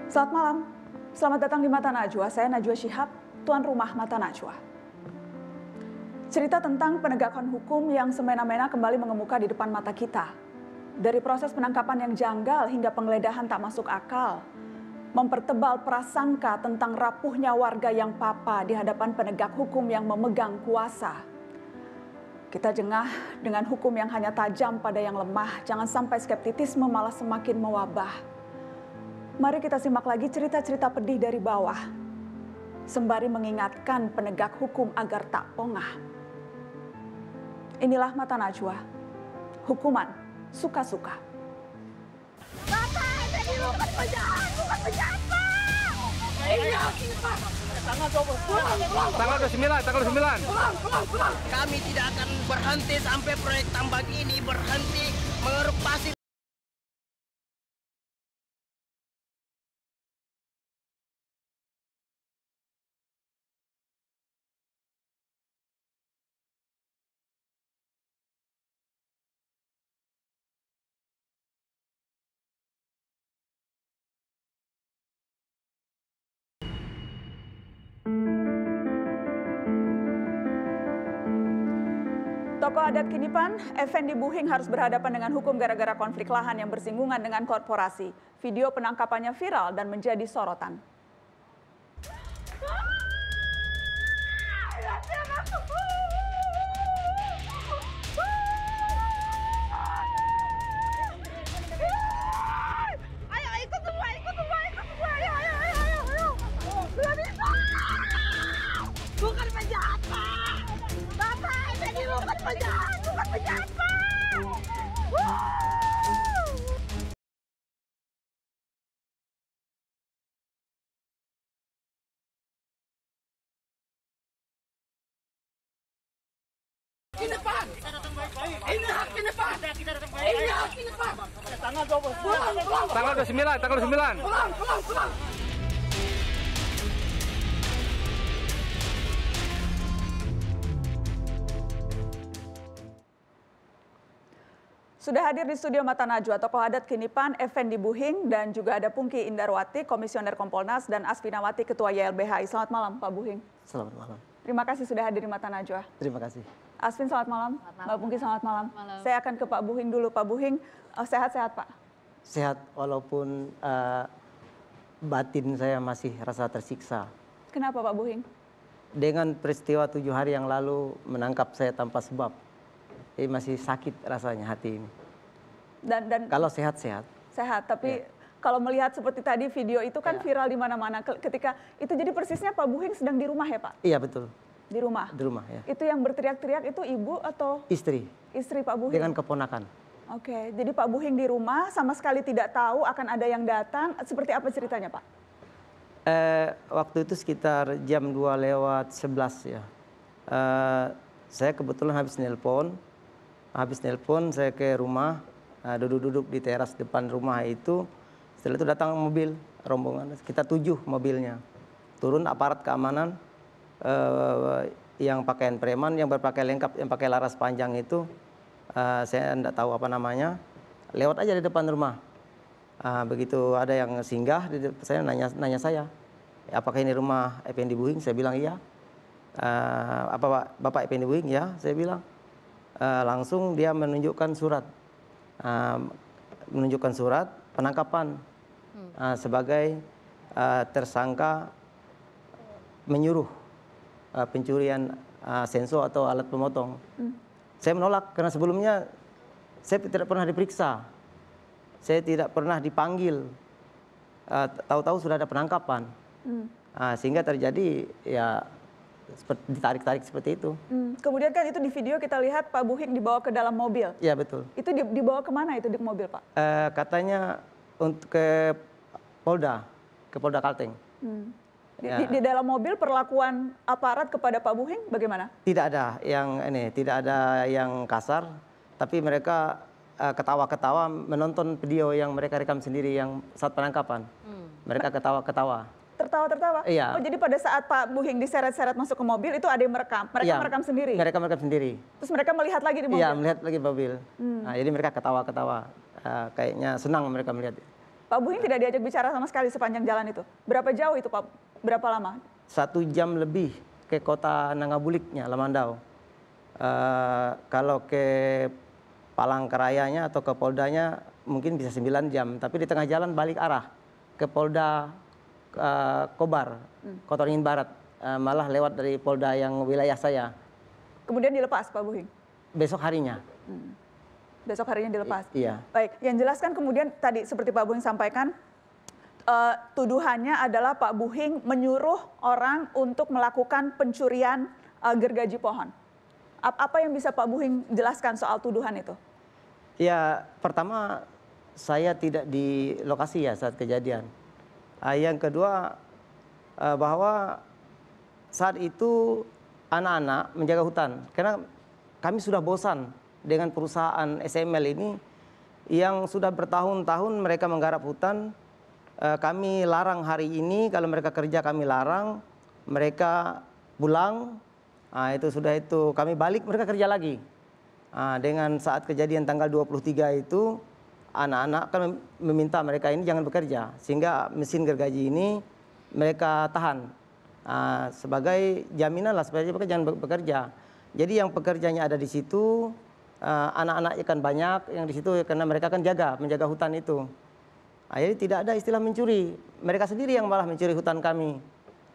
Selamat malam, selamat datang di Mata Najwa. Saya Najwa Shihab, tuan rumah Mata Najwa. Cerita tentang penegakan hukum yang semena-mena kembali mengemuka di depan mata kita. Dari proses penangkapan yang janggal hingga penggeledahan tak masuk akal, mempertebal prasangka tentang rapuhnya warga yang papa di hadapan penegak hukum yang memegang kuasa. Kita jengah dengan hukum yang hanya tajam pada yang lemah, jangan sampai skeptisisme malah semakin mewabah. Mari kita simak lagi cerita-cerita pedih dari bawah, sembari mengingatkan penegak hukum agar tak pongah. Inilah Mata Najwa, hukuman suka-suka. Bapak, ini bukan penjahat, bukan penjahat, Pak! Iya, Pak! Tanggal 29. Kami tidak akan berhenti sampai proyek tambang ini berhenti mengeruk pasir. Tokoh adat Kinipan, Effendi Buhing harus berhadapan dengan hukum gara-gara konflik lahan yang bersinggungan dengan korporasi. Video penangkapannya viral dan menjadi sorotan. Ayo, ikut semua, ayo. Belum bisa! Bukan penjahat, Pak! Bapak, ini bukan penjahat, Pak! Kinipan! Ini hak Kinipan! Ini hak Kinipan! Tanggal 29. Pulang! Sudah hadir di studio Mata Najwa, tokoh adat Kinipan, Effendi Buhing, dan juga ada Pungki Indarwati, Komisioner Kompolnas, dan Asfinawati, Ketua YLBHI. Selamat malam, Pak Buhing. Selamat malam. Terima kasih sudah hadir di Mata Najwa. Terima kasih. Asvin, selamat malam. Mbak Pungki, selamat malam. Saya akan ke Pak Buhing dulu. Pak Buhing, sehat-sehat, Pak? Sehat walaupun batin saya masih rasa tersiksa. Kenapa, Pak Buhing? Dengan peristiwa 7 hari yang lalu menangkap saya tanpa sebab. Ini masih sakit rasanya hati ini. Dan Kalau sehat-sehat. sehat, tapi kalau melihat seperti tadi video itu kan viral di mana-mana. Ketika itu jadi persisnya Pak Buhing sedang di rumah ya, Pak? Iya, betul. Di rumah? Di rumah, ya. Itu yang berteriak-teriak itu ibu atau Istri. istri Pak Buhing? Dengan keponakan. Oke, jadi Pak Buhing di rumah sama sekali tidak tahu akan ada yang datang. Seperti apa ceritanya, Pak? Waktu itu sekitar jam 2:11 ya. Saya kebetulan habis nelpon. Saya ke rumah, duduk-duduk di teras depan rumah itu. Setelah itu datang mobil rombongan, kita 7 mobilnya. Turun aparat keamanan yang pakaian preman, yang berpakaian lengkap, yang pakai laras panjang itu. Saya tidak tahu apa namanya. Lewat aja di depan rumah. Begitu ada yang singgah, saya nanya saya, apakah ini rumah Effendi Buhing? Saya bilang iya. Apa Bapak Effendi Buhing? Ya, saya bilang. Langsung dia menunjukkan surat penangkapan sebagai tersangka menyuruh pencurian senso atau alat pemotong. Saya menolak karena sebelumnya saya tidak pernah diperiksa, saya tidak pernah dipanggil, tahu-tahu sudah ada penangkapan, sehingga terjadi ya ditarik-tarik seperti itu. Kemudian kan itu di video kita lihat Pak Buhing dibawa ke dalam mobil. Iya, betul. Itu dibawa kemana itu di mobil, Pak? Katanya untuk ke Polda Kalteng. Di dalam mobil perlakuan aparat kepada Pak Buhing bagaimana? Tidak ada yang kasar, tapi mereka ketawa-ketawa menonton video yang mereka rekam sendiri yang saat penangkapan. Mereka ketawa-ketawa. Tertawa-tertawa? Iya. Oh, jadi pada saat Pak Buhing diseret-seret masuk ke mobil itu ada yang merekam? Mereka merekam sendiri? Mereka merekam sendiri. Terus mereka melihat lagi di mobil? Iya, melihat lagi mobil. Nah, jadi mereka ketawa-ketawa. Kayaknya senang mereka melihat. Pak Buhing tidak diajak bicara sama sekali sepanjang jalan itu. Berapa jauh itu Pak? Berapa lama? 1 jam lebih ke kota Nangabuliknya, Lamandau. Kalau ke Palangkarayanya atau ke Poldanya mungkin bisa 9 jam. Tapi di tengah jalan balik arah ke Polda Kobar, Kota Waringin Barat. Malah lewat dari Polda yang wilayah saya. Kemudian dilepas Pak Buhing? Besok harinya. Besok harinya dilepas? Iya. Baik, yang jelas kan kemudian tadi seperti Pak Buhing sampaikan, tuduhannya adalah Pak Buhing menyuruh orang untuk melakukan pencurian gergaji pohon. Apa yang bisa Pak Buhing jelaskan soal tuduhan itu? Ya, pertama saya tidak di lokasi ya saat kejadian. Yang kedua, bahwa saat itu anak-anak menjaga hutan. Karena kami sudah bosan dengan perusahaan SML ini yang sudah bertahun-tahun mereka menggarap hutan. Kami larang hari ini, kalau mereka kerja kami larang, mereka pulang, itu kami balik mereka kerja lagi. Dengan saat kejadian tanggal 23 itu, anak-anak kan meminta mereka ini jangan bekerja, sehingga mesin gergaji ini mereka tahan sebagai jaminan lah supaya mereka jangan bekerja. Jadi yang pekerjanya ada di situ, anak-anak ikan banyak yang di situ karena mereka kan menjaga hutan itu. Jadi tidak ada istilah mencuri. Mereka sendiri yang malah mencuri hutan kami.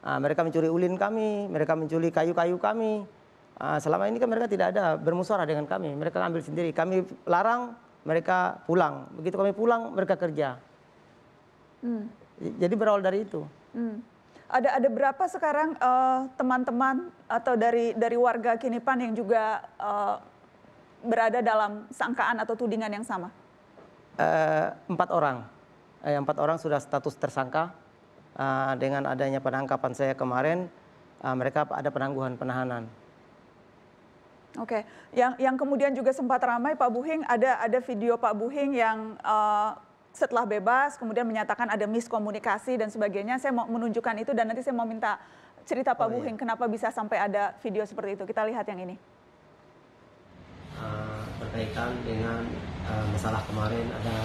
Mereka mencuri ulin kami, mereka mencuri kayu-kayu kami. Selama ini kan mereka tidak ada bermusyawarah dengan kami. Mereka ambil sendiri. Kami larang, mereka pulang. Begitu kami pulang, mereka kerja. Jadi berawal dari itu. Ada berapa sekarang teman-teman atau dari warga Kinipan yang juga berada dalam sangkaan atau tudingan yang sama? 4 orang. 4 orang sudah status tersangka. Dengan adanya penangkapan saya kemarin, mereka ada penangguhan penahanan. Oke, yang kemudian juga sempat ramai Pak Buhing, ada video Pak Buhing yang setelah bebas kemudian menyatakan ada miskomunikasi dan sebagainya. Saya mau menunjukkan itu dan nanti saya mau minta cerita Pak Buhing kenapa bisa sampai ada video seperti itu. Kita lihat yang ini. Berkaitan dengan masalah kemarin ada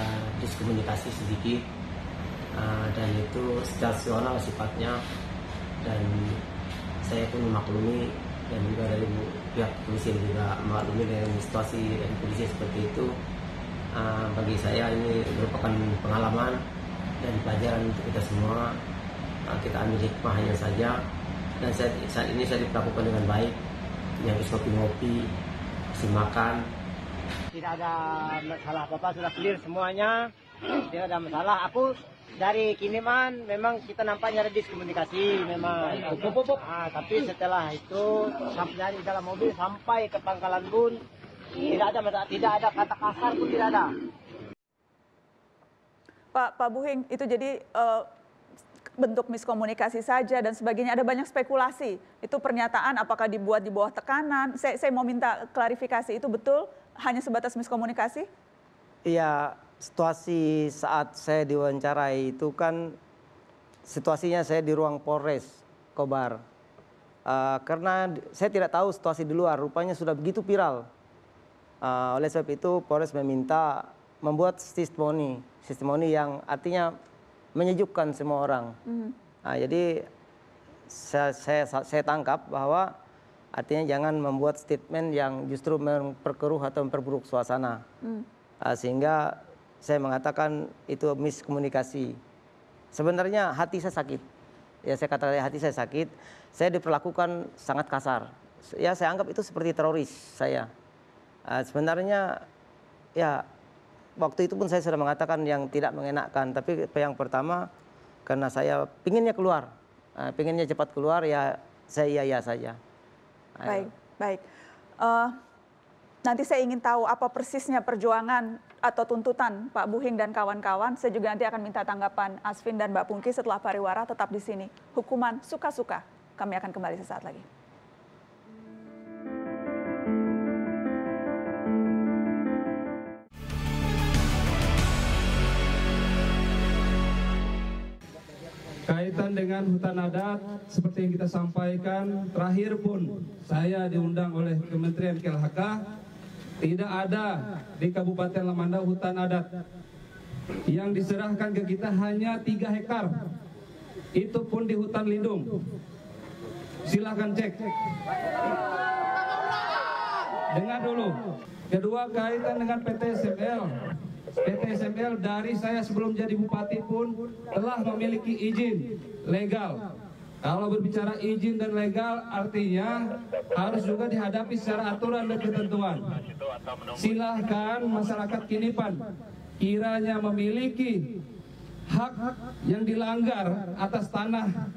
diskomunikasi sedikit dan itu situasional sifatnya, dan saya pun memaklumi dan juga dari pihak polisi juga memaklumi dengan situasi dan polisi seperti itu. Bagi saya ini merupakan pengalaman dan pelajaran untuk kita semua. Kita ambil hikmahnya saja, dan saat ini saya diperlakukan dengan baik, yang ngopi-ngopi, kasih makan. Tidak ada masalah apa-apa, sudah clear semuanya, tidak ada masalah. Aku dari Kiniman memang kita nampaknya ada diskomunikasi memang. Tapi setelah itu sampai dari dalam mobil sampai ke Pangkalan Bun, tidak ada masalah, tidak ada kata kasar pun tidak ada. Pak Buhing, itu jadi bentuk miskomunikasi saja dan sebagainya. Ada banyak spekulasi. Itu pernyataan apakah dibuat di bawah tekanan? Saya mau minta klarifikasi, itu betul hanya sebatas miskomunikasi? Iya, situasi saat saya diwawancarai itu kan situasinya saya di ruang Polres Kobar. Karena saya tidak tahu situasi di luar, rupanya sudah begitu viral. Oleh sebab itu Polres meminta membuat testimoni yang artinya menyejukkan semua orang. Jadi saya tangkap bahwa artinya jangan membuat statement yang justru memperkeruh atau memperburuk suasana. Sehingga saya mengatakan itu miskomunikasi. Sebenarnya hati saya sakit. Ya saya katakan hati saya sakit. Saya diperlakukan sangat kasar. Ya saya anggap itu seperti teroris saya. Sebenarnya ya waktu itu pun saya sudah mengatakan yang tidak mengenakkan. Tapi yang pertama karena saya pinginnya keluar. Pinginnya cepat keluar ya saya iya saja. Baik. Nanti saya ingin tahu apa persisnya perjuangan atau tuntutan Pak Buhing dan kawan-kawan. Saya juga nanti akan minta tanggapan Asvin dan Mbak Pungki setelah pariwara. Tetap di sini. Hukuman suka-suka. Kami akan kembali sesaat lagi. Kaitan dengan hutan adat, seperti yang kita sampaikan, terakhir pun saya diundang oleh Kementerian KLHK, tidak ada di Kabupaten Lamandau hutan adat. yang diserahkan ke kita hanya 3 hektar. Itu pun di hutan lindung. Silahkan cek. Dengar dulu. Kedua, kaitan dengan PT SML. PT SML dari saya sebelum jadi bupati pun telah memiliki izin legal. Kalau berbicara izin dan legal artinya harus juga dihadapi secara aturan dan ketentuan. Silahkan masyarakat Kinipan kiranya memiliki hak yang dilanggar atas tanah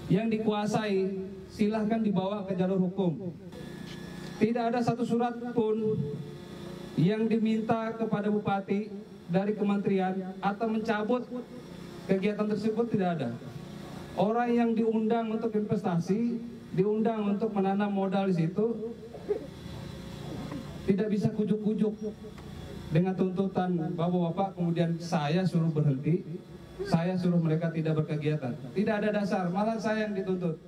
yang dikuasai, silahkan dibawa ke jalur hukum. Tidak ada satu surat pun yang diminta kepada bupati dari kementerian atau mencabut kegiatan tersebut, tidak ada. Orang yang diundang untuk investasi, diundang untuk menanam modal di situ, tidak bisa kujuk-kujuk dengan tuntutan bapak-bapak kemudian saya suruh berhenti, saya suruh mereka tidak berkegiatan. Tidak ada dasar, malah saya yang dituntut.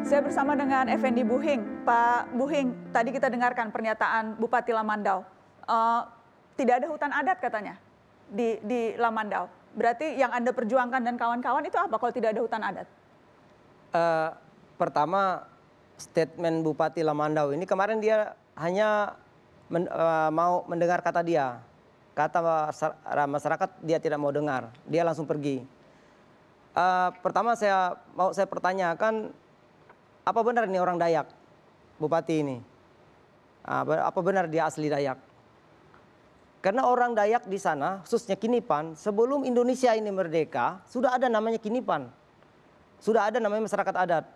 Saya bersama dengan Effendi Buhing. Pak Buhing, tadi kita dengarkan pernyataan Bupati Lamandau. Tidak ada hutan adat katanya di Lamandau. Berarti yang Anda perjuangkan dan kawan-kawan itu apa kalau tidak ada hutan adat? Pertama, statement Bupati Lamandau ini kemarin dia hanya mau mendengar kata dia. Kata masyarakat dia tidak mau dengar. Dia langsung pergi. Pertama saya pertanyakan, apa benar ini orang Dayak, Bupati ini? Apa benar dia asli Dayak? Karena orang Dayak di sana, khususnya Kinipan, sebelum Indonesia ini merdeka, sudah ada namanya Kinipan. Sudah ada namanya masyarakat adat.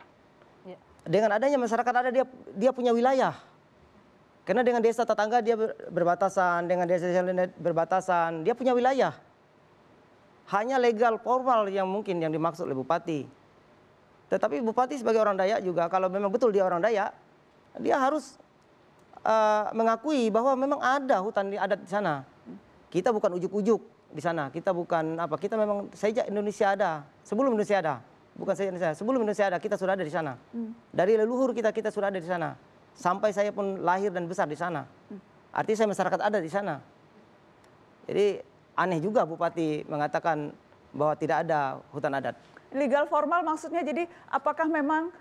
Ya. Dengan adanya masyarakat adat, dia punya wilayah. Karena dengan desa tetangga dia berbatasan, dengan desa berbatasan, dia punya wilayah. Hanya legal formal yang mungkin yang dimaksud oleh Bupati. Tetapi Bupati sebagai orang Dayak juga, kalau memang betul dia orang Dayak, dia harus mengakui bahwa memang ada hutan adat di sana. Kita bukan ujuk-ujuk di sana. Kita bukan apa. Kita memang sejak Indonesia ada, sebelum Indonesia ada, bukan sejak Indonesia, sebelum Indonesia ada kita sudah ada di sana. Dari leluhur kita sudah ada di sana. Sampai saya pun lahir dan besar di sana. Artinya saya masyarakat ada di sana. Jadi aneh juga Bupati mengatakan bahwa tidak ada hutan adat. Legal formal maksudnya, jadi apakah memang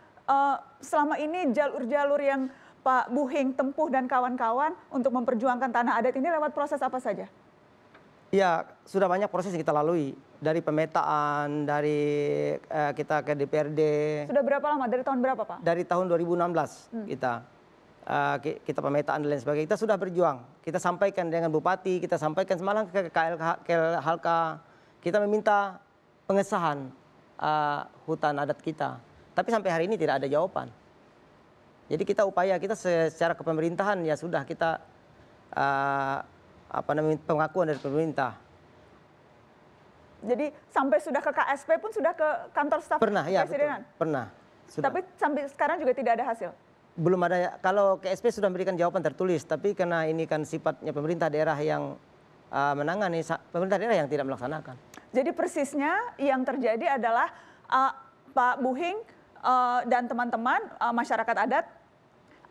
selama ini jalur-jalur yang Pak Buhing tempuh dan kawan-kawan untuk memperjuangkan tanah adat ini lewat proses apa saja? Ya, sudah banyak proses yang kita lalui. Dari pemetaan, dari kita ke DPRD. Sudah berapa lama? Dari tahun berapa, Pak? Dari tahun 2016 kita pemetaan dan lain sebagainya. Kita sudah berjuang. Kita sampaikan dengan Bupati, kita sampaikan semalam ke KLHK. Kita meminta pengesahan hutan adat kita. Tapi sampai hari ini tidak ada jawaban. Jadi kita secara kepemerintahan ya sudah kita pengakuan dari pemerintah. Jadi sampai sudah ke KSP pun sudah ke kantor staf kepresidenan? Ya, pernah. Sudah. Tapi sampai sekarang juga tidak ada hasil? Belum ada. Kalau KSP sudah memberikan jawaban tertulis, tapi karena ini kan sifatnya pemerintah daerah yang menangani, pemerintah daerah yang tidak melaksanakan. Jadi persisnya yang terjadi adalah Pak Buhing dan teman-teman masyarakat adat,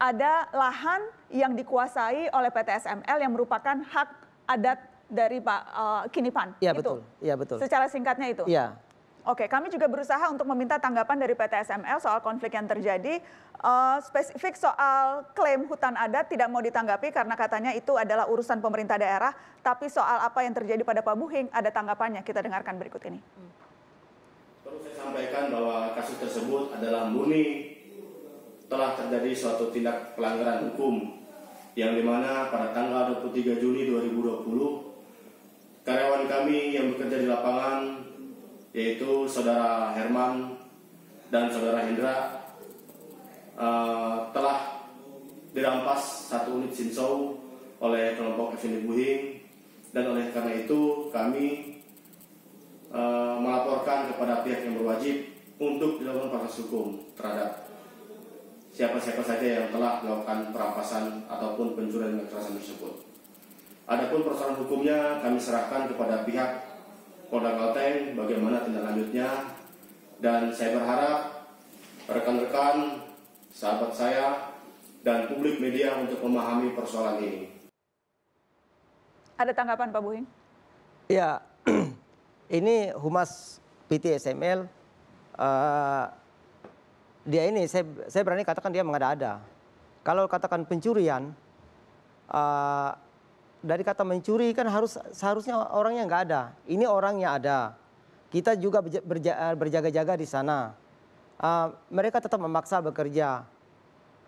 ada lahan yang dikuasai oleh PT SML yang merupakan hak adat dari Pak Kinipan. Iya betul. Iya betul. Secara singkatnya itu. Iya. Oke, kami juga berusaha untuk meminta tanggapan dari PT SML soal konflik yang terjadi. Spesifik soal klaim hutan adat tidak mau ditanggapi karena katanya itu adalah urusan pemerintah daerah. Tapi soal apa yang terjadi pada Pak Buhing ada tanggapannya. Kita dengarkan berikut ini. Perlu saya sampaikan bahwa kasus tersebut adalah murni telah terjadi suatu tindak pelanggaran hukum yang dimana pada tanggal 23 Juni 2020 karyawan kami yang bekerja di lapangan yaitu Saudara Herman dan Saudara Hendra telah dirampas satu unit sinsau oleh kelompok Effendi Buhing, dan oleh karena itu kami melaporkan kepada pihak yang berwajib untuk dilakukan proses hukum terhadap siapa-siapa saja yang telah melakukan perampasan ataupun pencurian dan kekerasan tersebut. Adapun persoalan hukumnya kami serahkan kepada pihak Polda Kalteng bagaimana tindak lanjutnya, dan saya berharap rekan-rekan, sahabat saya dan publik media untuk memahami persoalan ini. Ada tanggapan Pak Buhing? Ya, ini Humas PT SML, dia ini saya berani katakan dia mengada-ada. Kalau katakan pencurian, dari kata mencuri kan seharusnya orangnya nggak ada. Ini orangnya ada. Kita juga berjaga-jaga di sana. Mereka tetap memaksa bekerja.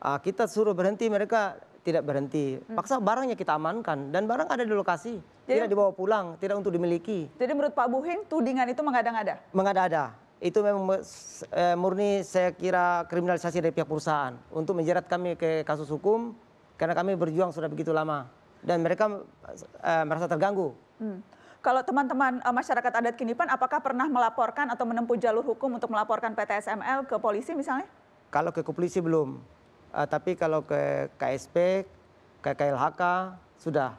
Kita suruh berhenti, mereka tidak berhenti. Paksa barangnya kita amankan dan barang ada di lokasi. Tidak dibawa pulang, tidak untuk dimiliki. Jadi menurut Pak Buhing, tudingan itu mengada-ngada? Mengada-ada. Itu memang murni saya kira kriminalisasi dari pihak perusahaan untuk menjerat kami ke kasus hukum karena kami berjuang sudah begitu lama dan mereka merasa terganggu. Kalau teman-teman masyarakat adat Kinipan, apakah pernah melaporkan atau menempuh jalur hukum untuk melaporkan PT SML ke polisi misalnya? Kalau ke polisi belum, tapi kalau ke KSP, ke KLHK sudah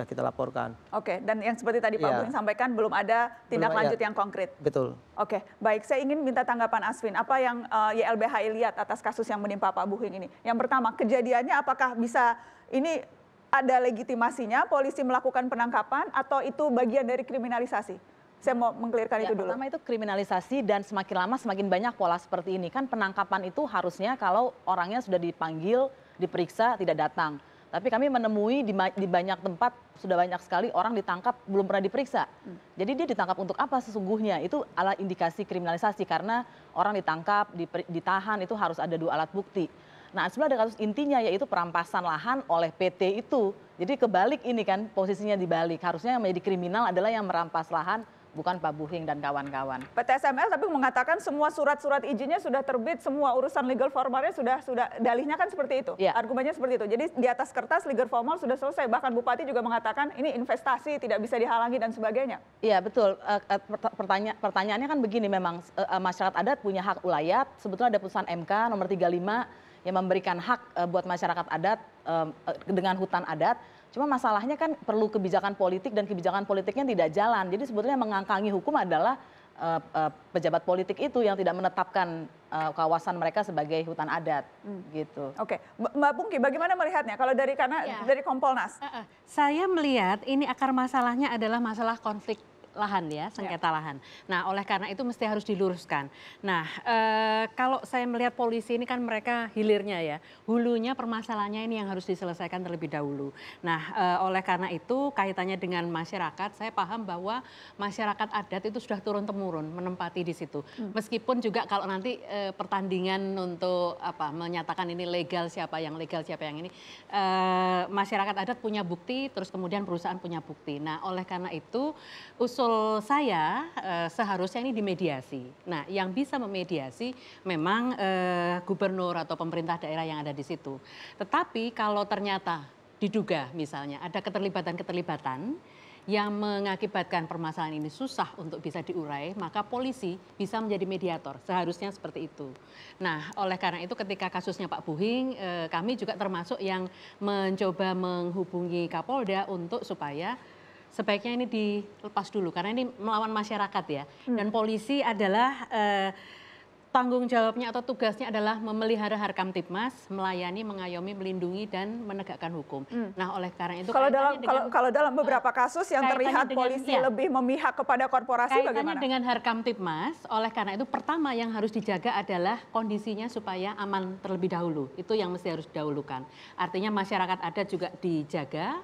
kita laporkan. Oke, dan yang seperti tadi Pak Buhing sampaikan belum ada tindak lanjut yang konkret. Betul. Oke, baik. Saya ingin minta tanggapan Asvin. Apa yang YLBHI lihat atas kasus yang menimpa Pak Buhing ini? Yang pertama, kejadiannya apakah bisa ini ada legitimasinya polisi melakukan penangkapan atau itu bagian dari kriminalisasi? Saya mau mengklirkan itu dulu. Pertama itu kriminalisasi dan semakin lama semakin banyak pola seperti ini. Kan penangkapan itu harusnya kalau orangnya sudah dipanggil, diperiksa, tidak datang. Tapi kami menemui di banyak tempat sudah banyak sekali orang ditangkap belum pernah diperiksa. Jadi dia ditangkap untuk apa sesungguhnya? Itu adalah indikasi kriminalisasi karena orang ditangkap, ditahan itu harus ada 2 alat bukti. Nah sebenarnya ada kasus intinya yaitu perampasan lahan oleh PT itu. Jadi kebalik ini kan posisinya dibalik. Harusnya yang menjadi kriminal adalah yang merampas lahan, bukan Pak Buhing dan kawan-kawan. PT SML tapi mengatakan semua surat-surat izinnya sudah terbit, semua urusan legal formalnya sudah dalihnya kan seperti itu. Ya. Argumennya seperti itu. Jadi di atas kertas legal formal sudah selesai. Bahkan Bupati juga mengatakan ini investasi tidak bisa dihalangi dan sebagainya. Iya betul. Pertanyaannya kan begini, memang masyarakat adat punya hak ulayat. Sebetulnya ada putusan MK nomor 35 yang memberikan hak buat masyarakat adat dengan hutan adat. Cuma masalahnya kan perlu kebijakan politik dan kebijakan politiknya tidak jalan. Jadi sebetulnya mengangkangi hukum adalah pejabat politik itu yang tidak menetapkan kawasan mereka sebagai hutan adat. Gitu. Oke, Mbak Pungki, bagaimana melihatnya? Kalau dari dari Kompolnas, saya melihat ini akar masalahnya adalah masalah konflik lahan ya, sengketa lahan. Nah, oleh karena itu mesti harus diluruskan. Nah, kalau saya melihat polisi ini kan mereka hilirnya ya, hulunya permasalahannya ini yang harus diselesaikan terlebih dahulu. Nah, oleh karena itu kaitannya dengan masyarakat, saya paham bahwa masyarakat adat itu sudah turun-temurun menempati di situ. Meskipun juga kalau nanti pertandingan untuk menyatakan ini legal siapa yang legal siapa yang ini, masyarakat adat punya bukti, terus kemudian perusahaan punya bukti. Nah, oleh karena itu usul saya seharusnya ini dimediasi. Nah, yang bisa memediasi memang gubernur atau pemerintah daerah yang ada di situ. Tetapi kalau ternyata diduga misalnya ada keterlibatan-keterlibatan yang mengakibatkan permasalahan ini susah untuk bisa diurai, maka polisi bisa menjadi mediator. Seharusnya seperti itu. Nah, oleh karena itu ketika kasusnya Pak Buhing, kami juga termasuk yang mencoba menghubungi Kapolda untuk supaya sebaiknya ini dilepas dulu karena ini melawan masyarakat ya. Dan polisi adalah tanggung jawabnya atau tugasnya adalah memelihara Harkamtibmas, melayani, mengayomi, melindungi dan menegakkan hukum. Nah, oleh karena itu kalau dalam beberapa kasus yang terlihat polisi lebih memihak kepada korporasi bagaimana? Kaitannya dengan Harkamtibmas, oleh karena itu pertama yang harus dijaga adalah kondisinya supaya aman terlebih dahulu. Itu yang mesti harus didahulukan. Artinya masyarakat adat juga dijaga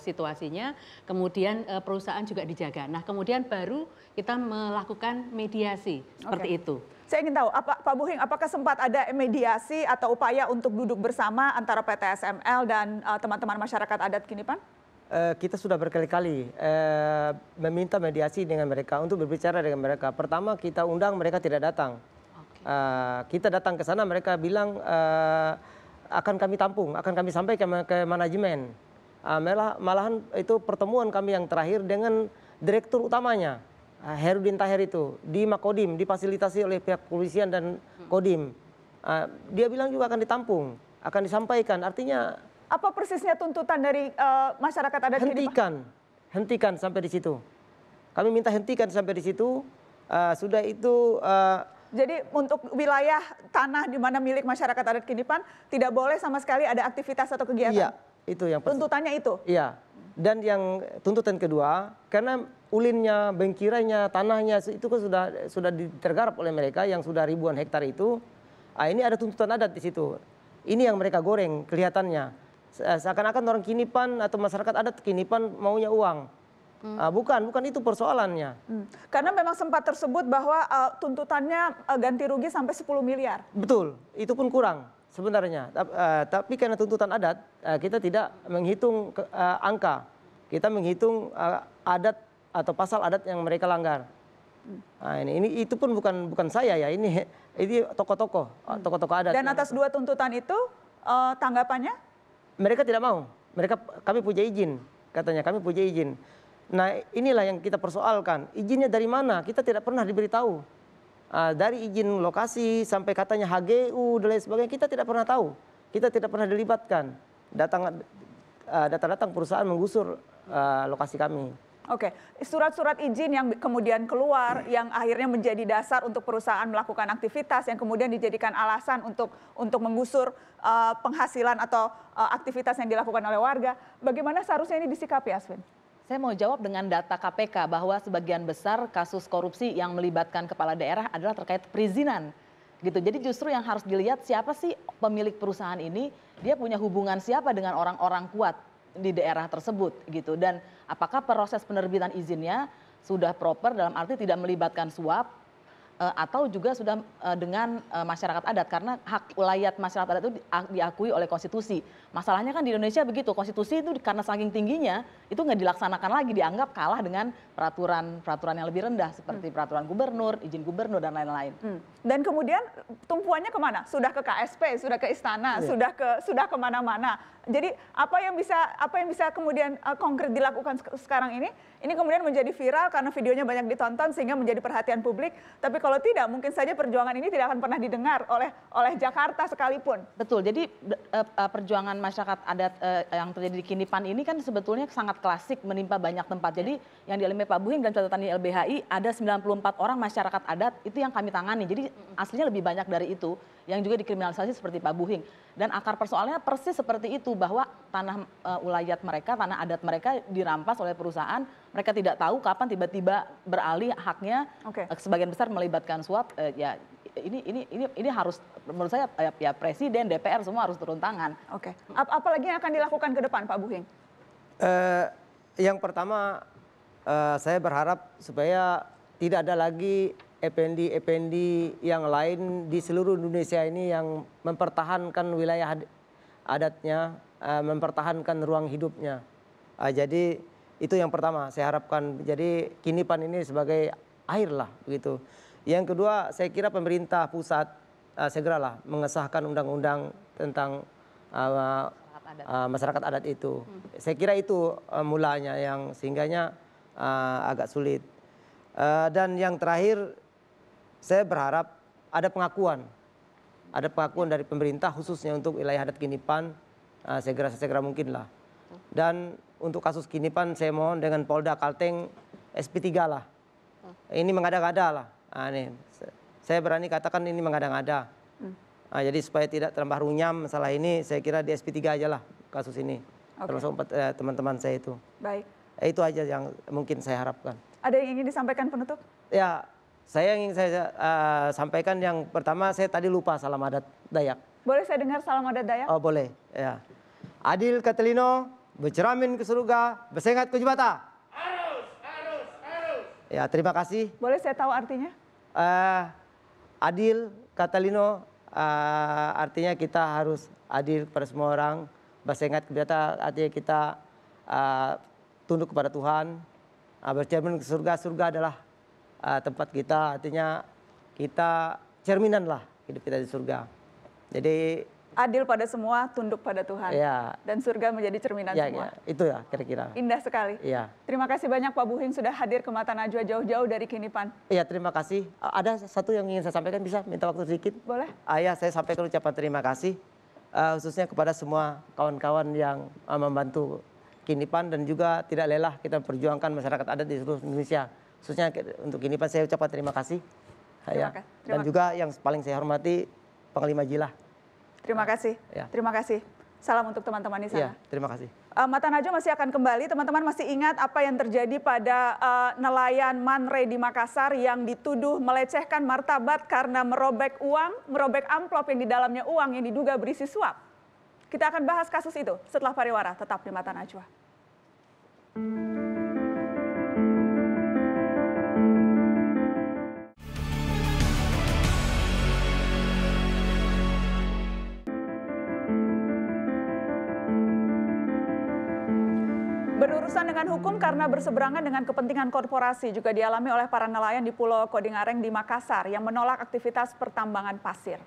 situasinya, kemudian perusahaan juga dijaga. Nah, kemudian baru kita melakukan mediasi seperti itu. Saya ingin tahu, Pak Buhing, apakah sempat ada mediasi atau upaya untuk duduk bersama antara PT SML dan teman-teman masyarakat adat Kinipan? Kita sudah berkali-kali meminta mediasi dengan mereka untuk berbicara dengan mereka. Pertama kita undang, mereka tidak datang. Kita datang ke sana, mereka bilang akan kami tampung, akan kami sampaikan ke manajemen. Malahan itu pertemuan kami yang terakhir dengan direktur utamanya. Herudin Tahir itu di Makodim difasilitasi oleh pihak kepolisian dan Kodim. Dia bilang juga akan ditampung, akan disampaikan. Artinya apa persisnya tuntutan dari masyarakat adat? Hentikan sampai di situ. Kami minta hentikan sampai di situ. Sudah itu Jadi untuk wilayah tanah di mana milik masyarakat adat Kinipan tidak boleh sama sekali ada aktivitas atau kegiatan. Iya, itu yang tuntutannya itu. Iya. Dan yang tuntutan kedua, karena ulinnya, bengkiranya, tanahnya itu kan sudah tergarap oleh mereka yang sudah ribuan hektar itu. Ini ada tuntutan adat di situ. Ini yang mereka goreng kelihatannya. Seakan-akan orang Kinipan atau masyarakat adat Kinipan maunya uang. Bukan itu persoalannya. Karena memang sempat tersebut bahwa tuntutannya ganti rugi sampai 10 miliar. Betul, itu pun kurang sebenarnya. Tapi karena tuntutan adat, kita tidak menghitung angka. Kita menghitung adat atau pasal adat yang mereka langgar. Ini itu pun bukan saya ya, ini tokoh-tokoh adat. Dan atas dua tuntutan itu tanggapannya? Mereka tidak mau. Kami punya izin, katanya kami punya izin. Nah inilah yang kita persoalkan. Izinnya dari mana? Kita tidak pernah diberitahu. Dari izin lokasi sampai katanya HGU dan lain sebagainya kita tidak pernah tahu. Kita tidak pernah dilibatkan. Datang perusahaan menggusur lokasi kami. Oke, surat-surat izin yang kemudian keluar, yang akhirnya menjadi dasar untuk perusahaan melakukan aktivitas, yang kemudian dijadikan alasan untuk menggusur penghasilan atau aktivitas yang dilakukan oleh warga. Bagaimana seharusnya ini disikapi, Aswin? Saya mau jawab dengan data KPK bahwa sebagian besar kasus korupsi yang melibatkan kepala daerah adalah terkait perizinan. Gitu. Jadi justru yang harus dilihat siapa sih pemilik perusahaan ini, dia punya hubungan siapa dengan orang-orang kuat di daerah tersebut gitu. Dan apakah proses penerbitan izinnya sudah proper dalam arti tidak melibatkan suap atau juga sudah dengan masyarakat adat, karena hak ulayat masyarakat adat itu diakui oleh konstitusi. Masalahnya kan di Indonesia begitu, konstitusi itu karena saking tingginya itu nggak dilaksanakan lagi, dianggap kalah dengan peraturan yang lebih rendah seperti peraturan gubernur, izin gubernur dan lain-lain. Dan kemudian tumpuannya kemana? Sudah ke KSP, sudah ke istana, sudah kemana-mana. Jadi apa yang bisa kemudian konkret dilakukan sekarang ini kemudian menjadi viral karena videonya banyak ditonton sehingga menjadi perhatian publik. Tapi kalau tidak, mungkin saja perjuangan ini tidak akan pernah didengar oleh Jakarta sekalipun. Betul. Jadi perjuangan masyarakat adat yang terjadi di Kinipan ini kan sebetulnya sangat klasik, menimpa banyak tempat. Jadi yang dialami Pak Buhing dan catatan di LBHI ada 94 orang masyarakat adat itu yang kami tangani. Jadi aslinya lebih banyak dari itu yang juga dikriminalisasi seperti Pak Buhing. Dan akar persoalannya persis seperti itu, bahwa tanah ulayat mereka, tanah adat mereka dirampas oleh perusahaan. Mereka tidak tahu kapan tiba-tiba beralih haknya. Sebagian besar melibatkan suap. Ya ini harus menurut saya ya Presiden, DPR semua harus turun tangan. Oke. Apalagi yang akan dilakukan ke depan, Pak Buhing? Yang pertama saya berharap supaya tidak ada lagi Effendi yang lain di seluruh Indonesia ini yang mempertahankan wilayah adatnya, mempertahankan ruang hidupnya. Jadi itu yang pertama saya harapkan. Jadi Kinipan ini sebagai air lah begitu. Yang kedua saya kira pemerintah pusat segeralah mengesahkan undang-undang tentang masyarakat adat itu. Saya kira itu mulanya yang sehingganya agak sulit. Dan yang terakhir saya berharap ada pengakuan dari pemerintah khususnya untuk wilayah adat Kinipan segera mungkin lah. Dan untuk kasus Kinipan saya mohon dengan Polda Kalteng SP3 lah. Ini mengada-ngada lah. Saya berani katakan ini mengada-ngada. Jadi supaya tidak terambah runyam masalah ini, saya kira di SP3 aja lah kasus ini. Termasuk teman-teman saya itu. Baik. Itu aja yang mungkin saya harapkan. Ada yang ingin disampaikan penutup? Ya, saya ingin saya sampaikan yang pertama, saya tadi lupa salam adat Dayak. Boleh saya dengar salam adat Dayak? Oh boleh, ya. Adil Katelino, berceramin ke surga, bersengat ke jubata. Harus. Ya, terima kasih. Boleh saya tahu artinya? Adil Katelino artinya kita harus adil kepada semua orang. Bersengat ke jubata artinya kita tunduk kepada Tuhan. Bercermin ke surga, surga adalah tempat kita, artinya kita cerminan lah hidup kita di surga. Jadi adil pada semua, tunduk pada Tuhan. Ya. Dan surga menjadi cerminan semua. Ya, itu ya kira-kira. Indah sekali. Ya. Terima kasih banyak Pak Buhing sudah hadir ke Mata Najwa jauh-jauh dari Kinipan. Iya, terima kasih. Ada satu yang ingin saya sampaikan, bisa minta waktu sedikit? Boleh. Ya, saya sampaikan ucapan terima kasih khususnya kepada semua kawan-kawan yang membantu Kinipan dan juga tidak lelah kita perjuangkan masyarakat adat di seluruh Indonesia. Khususnya untuk Kinipan saya ucapkan terima kasih. Ya. Dan juga yang paling saya hormati Panglima Jilah. Terima kasih. Ya. Terima kasih. Salam untuk teman-teman di sana. Ya, terima kasih. Mata Najwa masih akan kembali. Teman-teman masih ingat apa yang terjadi pada nelayan MANRE di Makassar yang dituduh melecehkan martabat karena merobek uang, merobek amplop yang di dalamnya uang yang diduga berisi suap. Kita akan bahas kasus itu setelah pariwara. Tetap di Mata Najwa. Berurusan dengan hukum karena berseberangan dengan kepentingan korporasi juga dialami oleh para nelayan di Pulau Kodingareng di Makassar yang menolak aktivitas pertambangan pasir.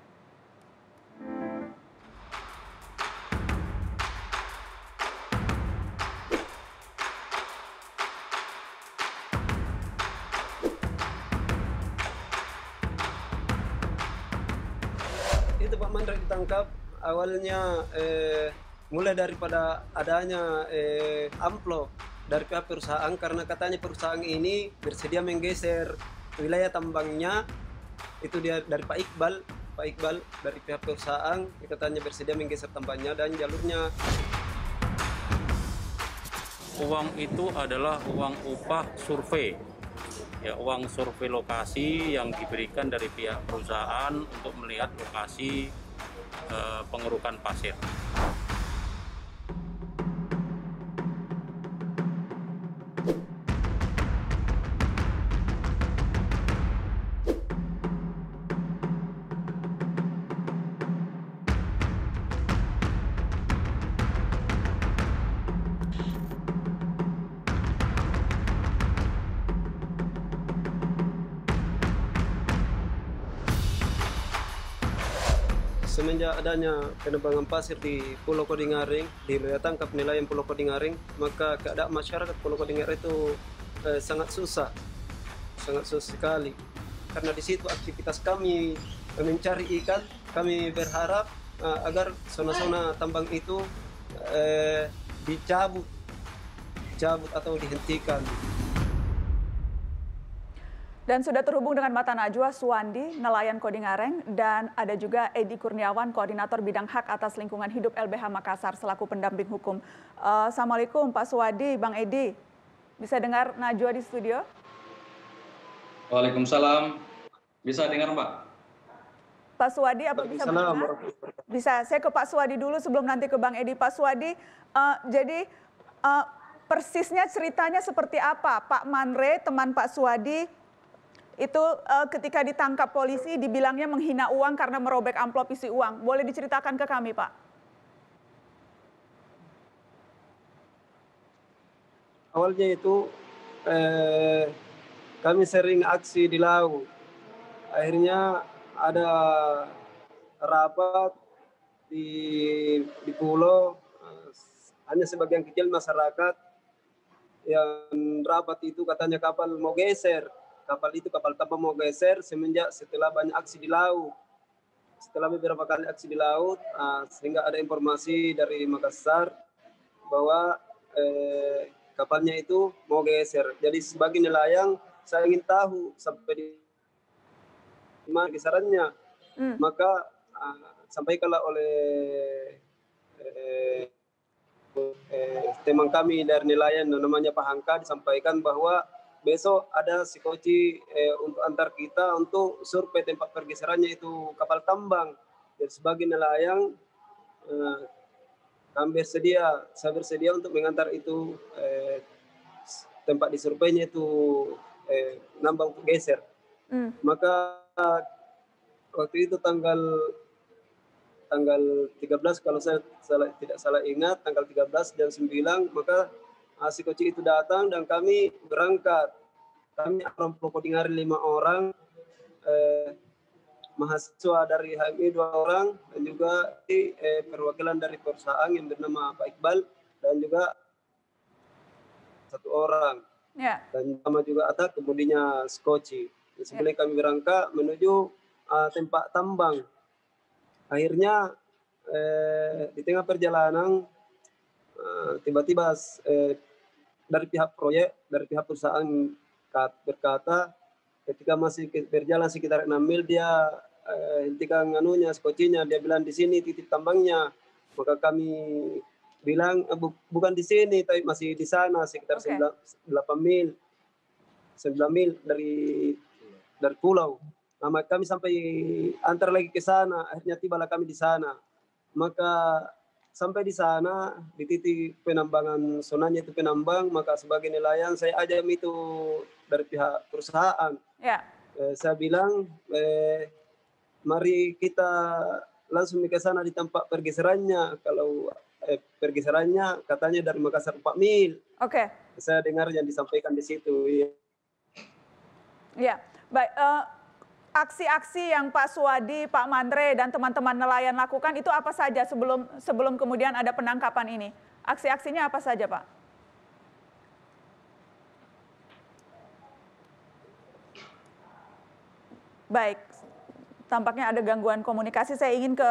Itu Pak Mandra ditangkap awalnya mulai daripada adanya amplop dari pihak perusahaan karena katanya perusahaan ini bersedia menggeser wilayah tambangnya itu dia dari Pak Iqbal dari pihak perusahaan katanya bersedia menggeser tambangnya dan jalurnya. Uang itu adalah uang upah survei, ya, uang survei lokasi yang diberikan dari pihak perusahaan untuk melihat lokasi pengerukan pasir. Semenjak adanya penebangan pasir di Pulau Kodingareng, di wilayah tangkap nelayan Pulau Kodingareng, maka keadaan masyarakat Pulau Kodingareng itu sangat susah sekali. Karena di situ aktivitas kami mencari ikan, kami berharap agar zona-zona tambang itu dicabut atau dihentikan. Dan sudah terhubung dengan Mata Najwa Suwandi, nelayan Kodingareng, dan ada juga Edi Kurniawan, Koordinator Bidang Hak Atas Lingkungan Hidup LBH Makassar selaku pendamping hukum. Assalamualaikum Pak Suwandi, Bang Edi. Bisa dengar Najwa di studio? Waalaikumsalam. Bisa dengar Mbak? Pak Suwadi, apa bisa mendengar? Bisa. Saya ke Pak Suwadi dulu sebelum nanti ke Bang Edi. Pak Suwadi, jadi persisnya ceritanya seperti apa? Pak MANRE, teman Pak Suwadi, itu ketika ditangkap polisi dibilangnya menghina uang karena merobek amplop isi uang. Boleh diceritakan ke kami, Pak? Awalnya itu kami sering aksi di laut. Akhirnya ada rapat di pulau, hanya sebagian kecil masyarakat yang rapat itu katanya kapal mau geser. Kapal tambang mau geser setelah banyak aksi di laut. Setelah beberapa kali aksi di laut, sehingga ada informasi dari Makassar bahwa kapalnya itu mau geser. Jadi sebagai nelayan, saya ingin tahu sampai di mana geserannya. Maka sampaikanlah oleh teman kami dari nelayan namanya Pak Hangka, disampaikan bahwa besok ada psikoci untuk antar kita untuk survei tempat pergeserannya itu kapal tambang. Dan sebagai nelayan, saya bersedia untuk mengantar itu tempat disurveinya itu nambang untuk geser. Maka waktu itu tanggal 13 kalau saya tidak salah ingat, tanggal 13 jam 9, maka psikoci itu datang dan kami berangkat. Kami orang Pulau Kodingareng 5 orang, mahasiswa dari HMI 2 orang, dan juga perwakilan dari perusahaan yang bernama Pak Iqbal, dan juga 1 orang. Ya. Dan sama juga ada kemudiannya psikoci. Sebelum kami berangkat menuju tempat tambang. Akhirnya di tengah perjalanan tiba-tiba dari pihak proyek, dari pihak perusahaan berkata Ketika masih berjalan sekitar 6 mil, dia hentikan anunya, skocinya, dia bilang di sini titik tambangnya. Maka kami bilang bukan di sini, tapi masih di sana sekitar 8 mil, 9 mil dari pulau. Nah, kami sampai antar lagi ke sana, akhirnya tibalah kami di sana. Maka sampai di sana, di titik penambangan sonanya itu penambang, maka sebagai nelayan saya ajak itu dari pihak perusahaan. Ya. Saya bilang, mari kita langsung ke sana di tempat pergeserannya. Kalau pergeserannya katanya dari Makassar 4 mil. Oke. Saya dengar yang disampaikan di situ. Ya, baik. Aksi-aksi yang Pak Suwadi, Pak Mandre, dan teman-teman nelayan lakukan itu apa saja sebelum kemudian ada penangkapan ini? Aksi-aksinya apa saja, Pak? Baik, tampaknya ada gangguan komunikasi. Saya ingin ke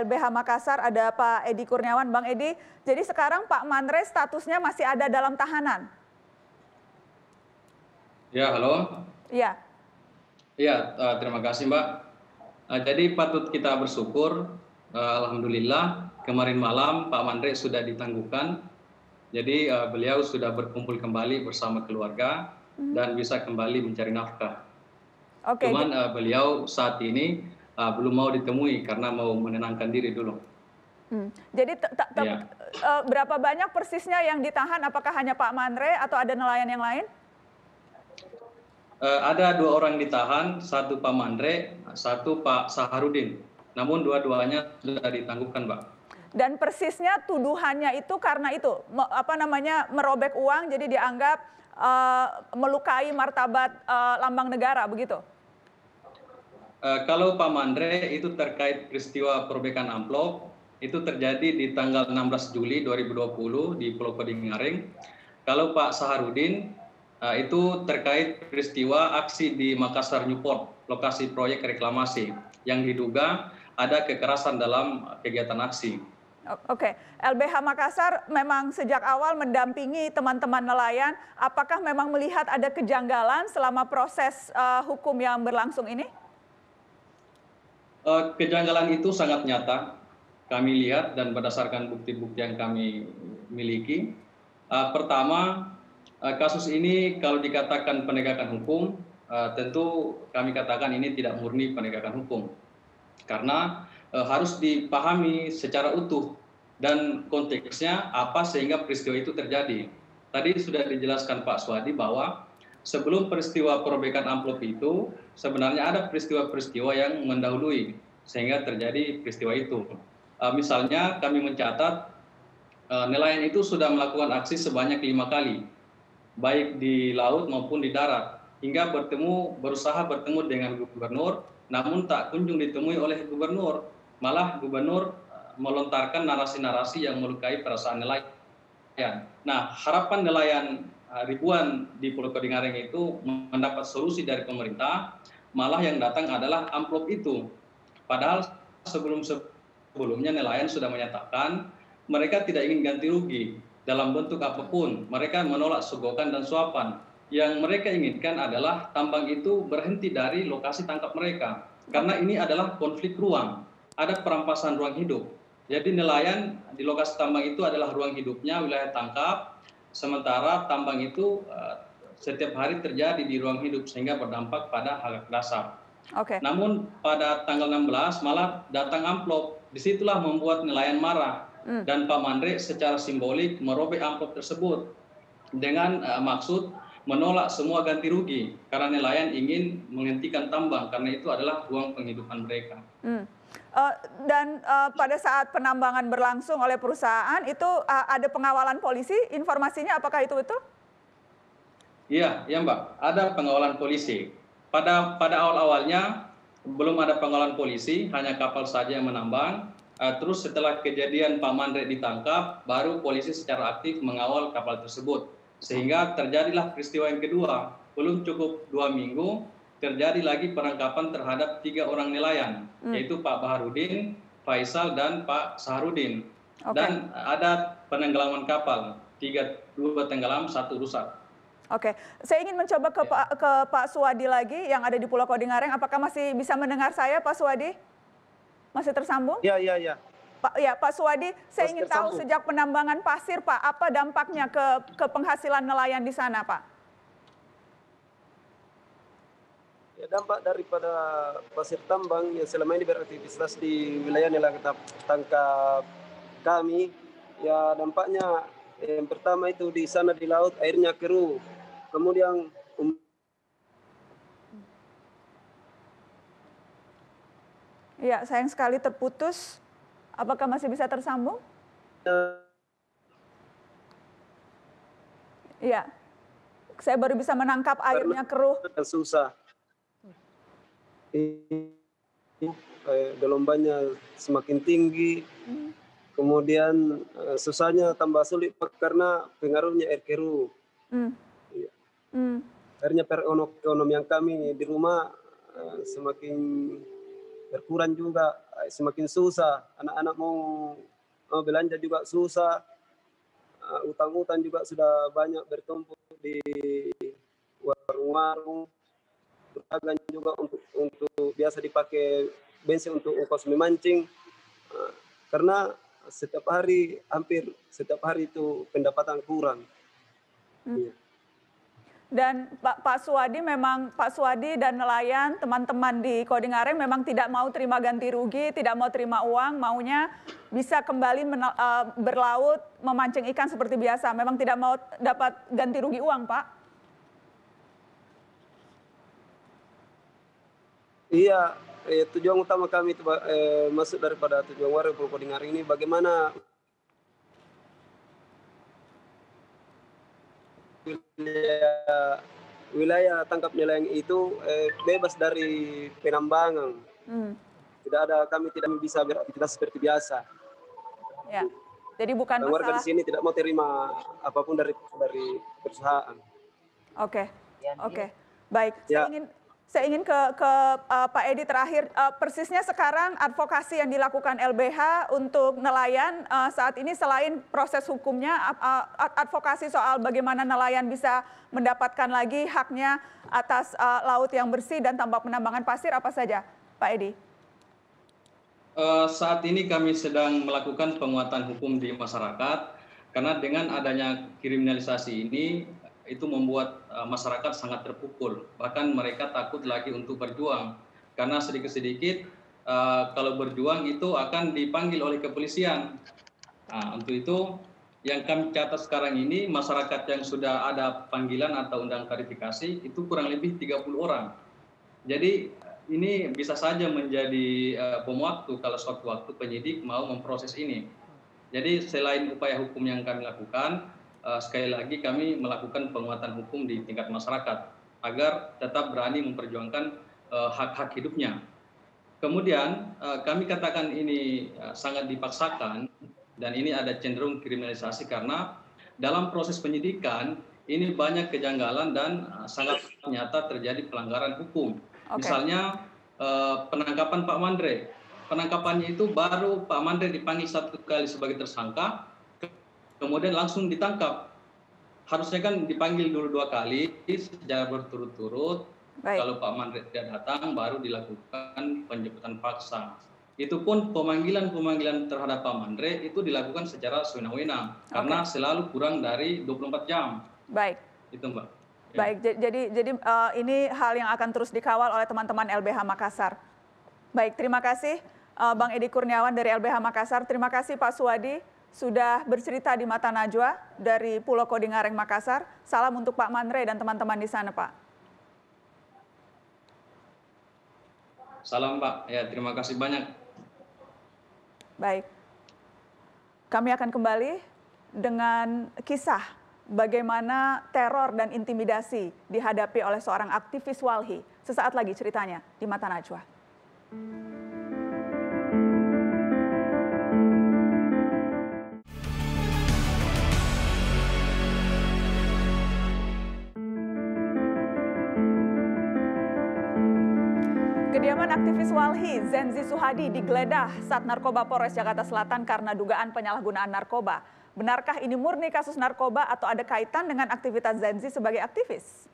LBH Makassar, ada Pak Edi Kurniawan. Bang Edi, jadi sekarang Pak Mandre statusnya masih ada dalam tahanan? Ya, halo. Iya. Ya, terima kasih Mbak. Jadi patut kita bersyukur, alhamdulillah kemarin malam Pak Mandre sudah ditangguhkan. Jadi beliau sudah berkumpul kembali bersama keluarga dan bisa kembali mencari nafkah. Cuman beliau saat ini belum mau ditemui karena mau menenangkan diri dulu. Jadi berapa banyak persisnya yang ditahan? Apakah hanya Pak Mandre atau ada nelayan yang lain? Ada 2 orang ditahan, satu Pak Mandre, satu Pak Saharudin. Namun dua-duanya sudah ditangguhkan, Pak. Dan persisnya tuduhannya itu karena itu, merobek uang, jadi dianggap melukai martabat lambang negara, begitu? Kalau Pak Mandre itu terkait peristiwa perobekan amplop, itu terjadi di tanggal 16 Juli 2020 di Pulau Kodingaring. Kalau Pak Saharudin, itu terkait peristiwa aksi di Makassar Newport, lokasi proyek reklamasi, yang diduga ada kekerasan dalam kegiatan aksi. Oke, LBH Makassar memang sejak awal mendampingi teman-teman nelayan. Apakah memang melihat ada kejanggalan selama proses hukum yang berlangsung ini? Kejanggalan itu sangat nyata kami lihat dan berdasarkan bukti-bukti yang kami miliki. Pertama, kasus ini kalau dikatakan penegakan hukum, tentu kami katakan ini tidak murni penegakan hukum. Karena harus dipahami secara utuh dan konteksnya apa sehingga peristiwa itu terjadi. Tadi sudah dijelaskan Pak Suwadi bahwa sebelum peristiwa perobekan amplop itu sebenarnya ada peristiwa-peristiwa yang mendahului sehingga terjadi peristiwa itu. Misalnya kami mencatat nelayan itu sudah melakukan aksi sebanyak 5 kali, baik di laut maupun di darat, hingga berusaha bertemu dengan gubernur, namun tak kunjung ditemui oleh gubernur. Malah gubernur melontarkan narasi-narasi yang melukai perasaan nelayan. Nah, harapan nelayan ribuan di Pulau Kodingaring itu mendapat solusi dari pemerintah, malah yang datang adalah amplop itu. Padahal sebelumnya nelayan sudah menyatakan mereka tidak ingin ganti rugi dalam bentuk apapun. Mereka menolak sogokan dan suapan. Yang mereka inginkan adalah tambang itu berhenti dari lokasi tangkap mereka. Karena ini adalah konflik ruang. Ada perampasan ruang hidup. Jadi nelayan di lokasi tambang itu adalah ruang hidupnya, wilayah tangkap. Sementara tambang itu setiap hari terjadi di ruang hidup sehingga berdampak pada hak dasar. Namun pada tanggal 16 malah datang amplop. Disitulah membuat nelayan marah. Dan Pak Mandre secara simbolik merobek amplop tersebut dengan maksud menolak semua ganti rugi karena nelayan ingin menghentikan tambang karena itu adalah ruang penghidupan mereka. Dan pada saat penambangan berlangsung oleh perusahaan itu ada pengawalan polisi, informasinya apakah itu betul? Iya, ya Mbak, ada pengawalan polisi. Pada awal-awalnya belum ada pengawalan polisi, hanya kapal saja yang menambang. Terus setelah kejadian Pak Mandre ditangkap, baru polisi secara aktif mengawal kapal tersebut. Sehingga terjadilah peristiwa yang kedua. Belum cukup 2 minggu, terjadi lagi penangkapan terhadap 3 orang nelayan, yaitu Pak Baharudin, Faisal, dan Pak Saharudin. Dan ada penenggelaman kapal, 2 tenggelam, 1 rusak. Oke, saya ingin mencoba ke Pak Suwadi lagi yang ada di Pulau Kodingareng. Apakah masih bisa mendengar saya, Pak Suwadi? Masih tersambung? Iya. Pak Suwadi, saya ingin tahu tersambung. sejak penambangan pasir, Pak, apa dampaknya ke penghasilan nelayan di sana, Pak? Ya, dampak daripada pasir tambang yang selama ini beraktivitas di wilayah nelayan tangkap kami, ya dampaknya yang pertama itu di sana di laut airnya keruh, kemudian Ya, sayang sekali terputus. Apakah masih bisa tersambung? Iya, saya baru bisa menangkap airnya keruh. Susah. Gelombangnya semakin tinggi, kemudian susahnya tambah sulit karena pengaruhnya air keruh. Akhirnya perekonomian kami di rumah semakin berkurang juga, semakin susah. Anak-anak mau belanja juga susah, utang-utang juga sudah banyak bertumpuk di warung-warung. Berdagang juga untuk biasa dipakai bensin untuk ongkos memancing, karena hampir setiap hari itu pendapatan kurang. Dan Pak Suwadi dan nelayan teman-teman di Kodingareng memang tidak mau terima ganti rugi, tidak mau terima uang, maunya bisa kembali berlaut memancing ikan seperti biasa. Memang tidak mau dapat ganti rugi uang, Pak. Iya, tujuan utama kami itu masuk daripada tujuan warga Pulau Kodingareng ini bagaimana wilayah tangkap nelayan itu bebas dari penambangan. Kami tidak bisa beraktivitas seperti biasa. Ya, jadi bukan masalah. Warga di sini tidak mau terima apapun dari perusahaan. Oke, baik. Ya. Saya ingin ke Pak Edi terakhir. Persisnya sekarang advokasi yang dilakukan LBH untuk nelayan saat ini selain proses hukumnya, advokasi soal bagaimana nelayan bisa mendapatkan lagi haknya atas laut yang bersih dan tanpa penambangan pasir apa saja, Pak Edi? Saat ini kami sedang melakukan penguatan hukum di masyarakat karena dengan adanya kriminalisasi ini itu membuat masyarakat sangat terpukul. Bahkan mereka takut lagi untuk berjuang. Karena sedikit-sedikit kalau berjuang itu akan dipanggil oleh kepolisian. Nah, untuk itu yang kami catat sekarang ini masyarakat yang sudah ada panggilan atau undang verifikasi itu kurang lebih 30 orang. Jadi ini bisa saja menjadi bom waktu kalau suatu waktu penyidik mau memproses ini. Jadi selain upaya hukum yang kami lakukan, sekali lagi kami melakukan penguatan hukum di tingkat masyarakat agar tetap berani memperjuangkan hak-hak hidupnya. Kemudian kami katakan ini sangat dipaksakan dan ini ada cenderung kriminalisasi karena dalam proses penyidikan ini banyak kejanggalan dan sangat nyata terjadi pelanggaran hukum. Misalnya penangkapan Pak Mandre. Penangkapannya itu baru Pak Mandre dipanggil 1 kali sebagai tersangka, kemudian langsung ditangkap. Harusnya kan dipanggil dulu 2 kali secara berturut-turut. Kalau Pak Mandre tidak datang, baru dilakukan penjemputan paksa. Itu pun pemanggilan terhadap Pak Mandre itu dilakukan secara sewenang-wenang karena selalu kurang dari 24 jam. Baik. Itu Mbak. Baik, jadi ini hal yang akan terus dikawal oleh teman-teman LBH Makassar. Baik, terima kasih Bang Edi Kurniawan dari LBH Makassar. Terima kasih Pak Suwadi sudah bercerita di Mata Najwa dari Pulau Kodingareng Makassar. Salam untuk Pak Mandre dan teman-teman di sana, Pak. Salam Pak, ya terima kasih banyak. Baik, kami akan kembali dengan kisah bagaimana teror dan intimidasi dihadapi oleh seorang aktivis Walhi. Sesaat lagi ceritanya di Mata Najwa. Kediaman aktivis Walhi, Zenzi Suhadi digeledah saat narkoba Polres Jakarta Selatan karena dugaan penyalahgunaan narkoba. Benarkah ini murni kasus narkoba atau ada kaitan dengan aktivitas Zenzi sebagai aktivis?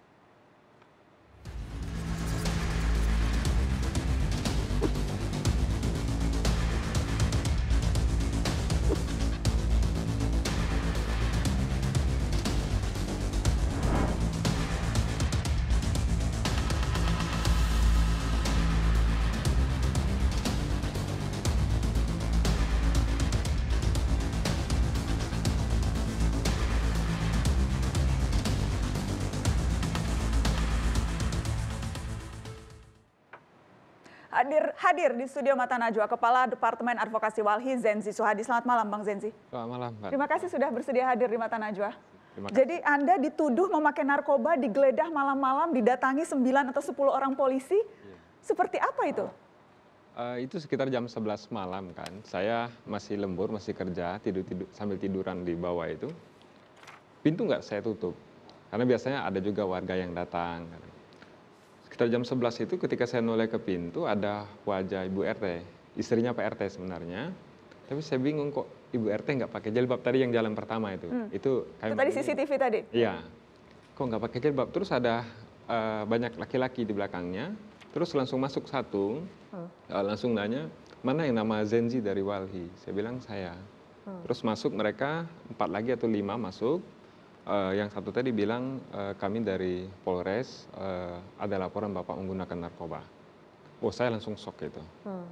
Hadir di studio Mata Najwa, Kepala Departemen Advokasi Walhi, Zenzi Suhadi. Selamat malam, Bang Zenzi. Selamat malam, Mbak. Terima kasih sudah bersedia hadir di Mata Najwa. Jadi Anda dituduh memakai narkoba, digeledah malam-malam, didatangi 9 atau 10 orang polisi. Seperti apa itu? Itu sekitar jam 11 malam kan. Saya masih lembur, masih kerja, sambil tiduran di bawah itu. Pintu nggak saya tutup. Karena biasanya ada juga warga yang datang. Sekitar jam 11 itu ketika saya noleh ke pintu ada wajah Ibu RT, istrinya Pak RT sebenarnya. Tapi saya bingung kok Ibu RT nggak pakai jilbab tadi yang jalan pertama itu. Itu tadi CCTV tadi? Iya. Kok nggak pakai jilbab? Terus ada banyak laki-laki di belakangnya. Terus langsung masuk satu, langsung nanya, mana yang nama Zenzi dari Walhi? Saya bilang saya. Terus masuk mereka, 4 lagi atau 5 masuk. Yang satu tadi bilang kami dari Polres ada laporan Bapak menggunakan narkoba. Oh, saya langsung shock itu.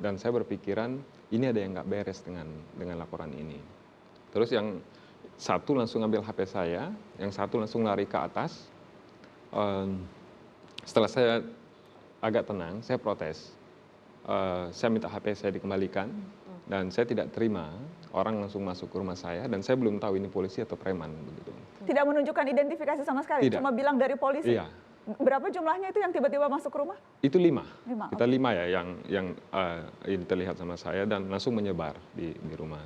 Dan saya berpikiran ini ada yang nggak beres dengan laporan ini. Terus yang satu langsung ambil HP saya, yang satu langsung lari ke atas. Setelah saya agak tenang, saya protes. Saya minta HP saya dikembalikan dan saya tidak terima orang langsung masuk ke rumah saya dan saya belum tahu ini polisi atau preman begitu. Tidak menunjukkan identifikasi sama sekali, Tidak. cuma bilang dari polisi. Iya. Berapa jumlahnya itu yang tiba-tiba masuk ke rumah? Itu 5. 5. Kita 5 ya yang ini terlihat sama saya dan langsung menyebar di rumah.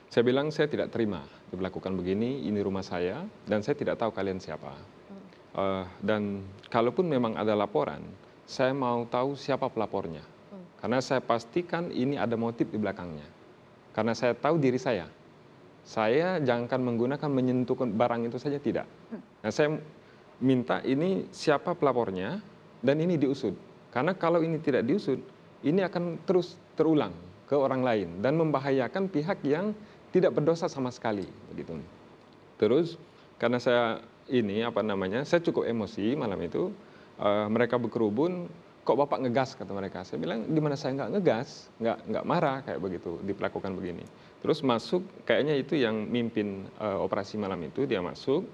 Saya bilang saya tidak terima dilakukan begini, ini rumah saya dan saya tidak tahu kalian siapa. Dan kalaupun memang ada laporan, saya mau tahu siapa pelapornya. Karena saya pastikan ini ada motif di belakangnya. Karena saya tahu diri saya. Saya jangankan menggunakan menyentuhkan barang itu saja tidak. Nah, saya minta ini siapa pelapornya dan ini diusut. Karena kalau ini tidak diusut, ini akan terus terulang ke orang lain dan membahayakan pihak yang tidak berdosa sama sekali begitu. Terus karena saya saya cukup emosi malam itu. Mereka berkerubun, kok Bapak ngegas kata mereka. Saya bilang di mana saya nggak ngegas, nggak marah kayak begitu diperlakukan begini. Terus masuk, kayaknya itu yang mimpin operasi malam itu, dia masuk.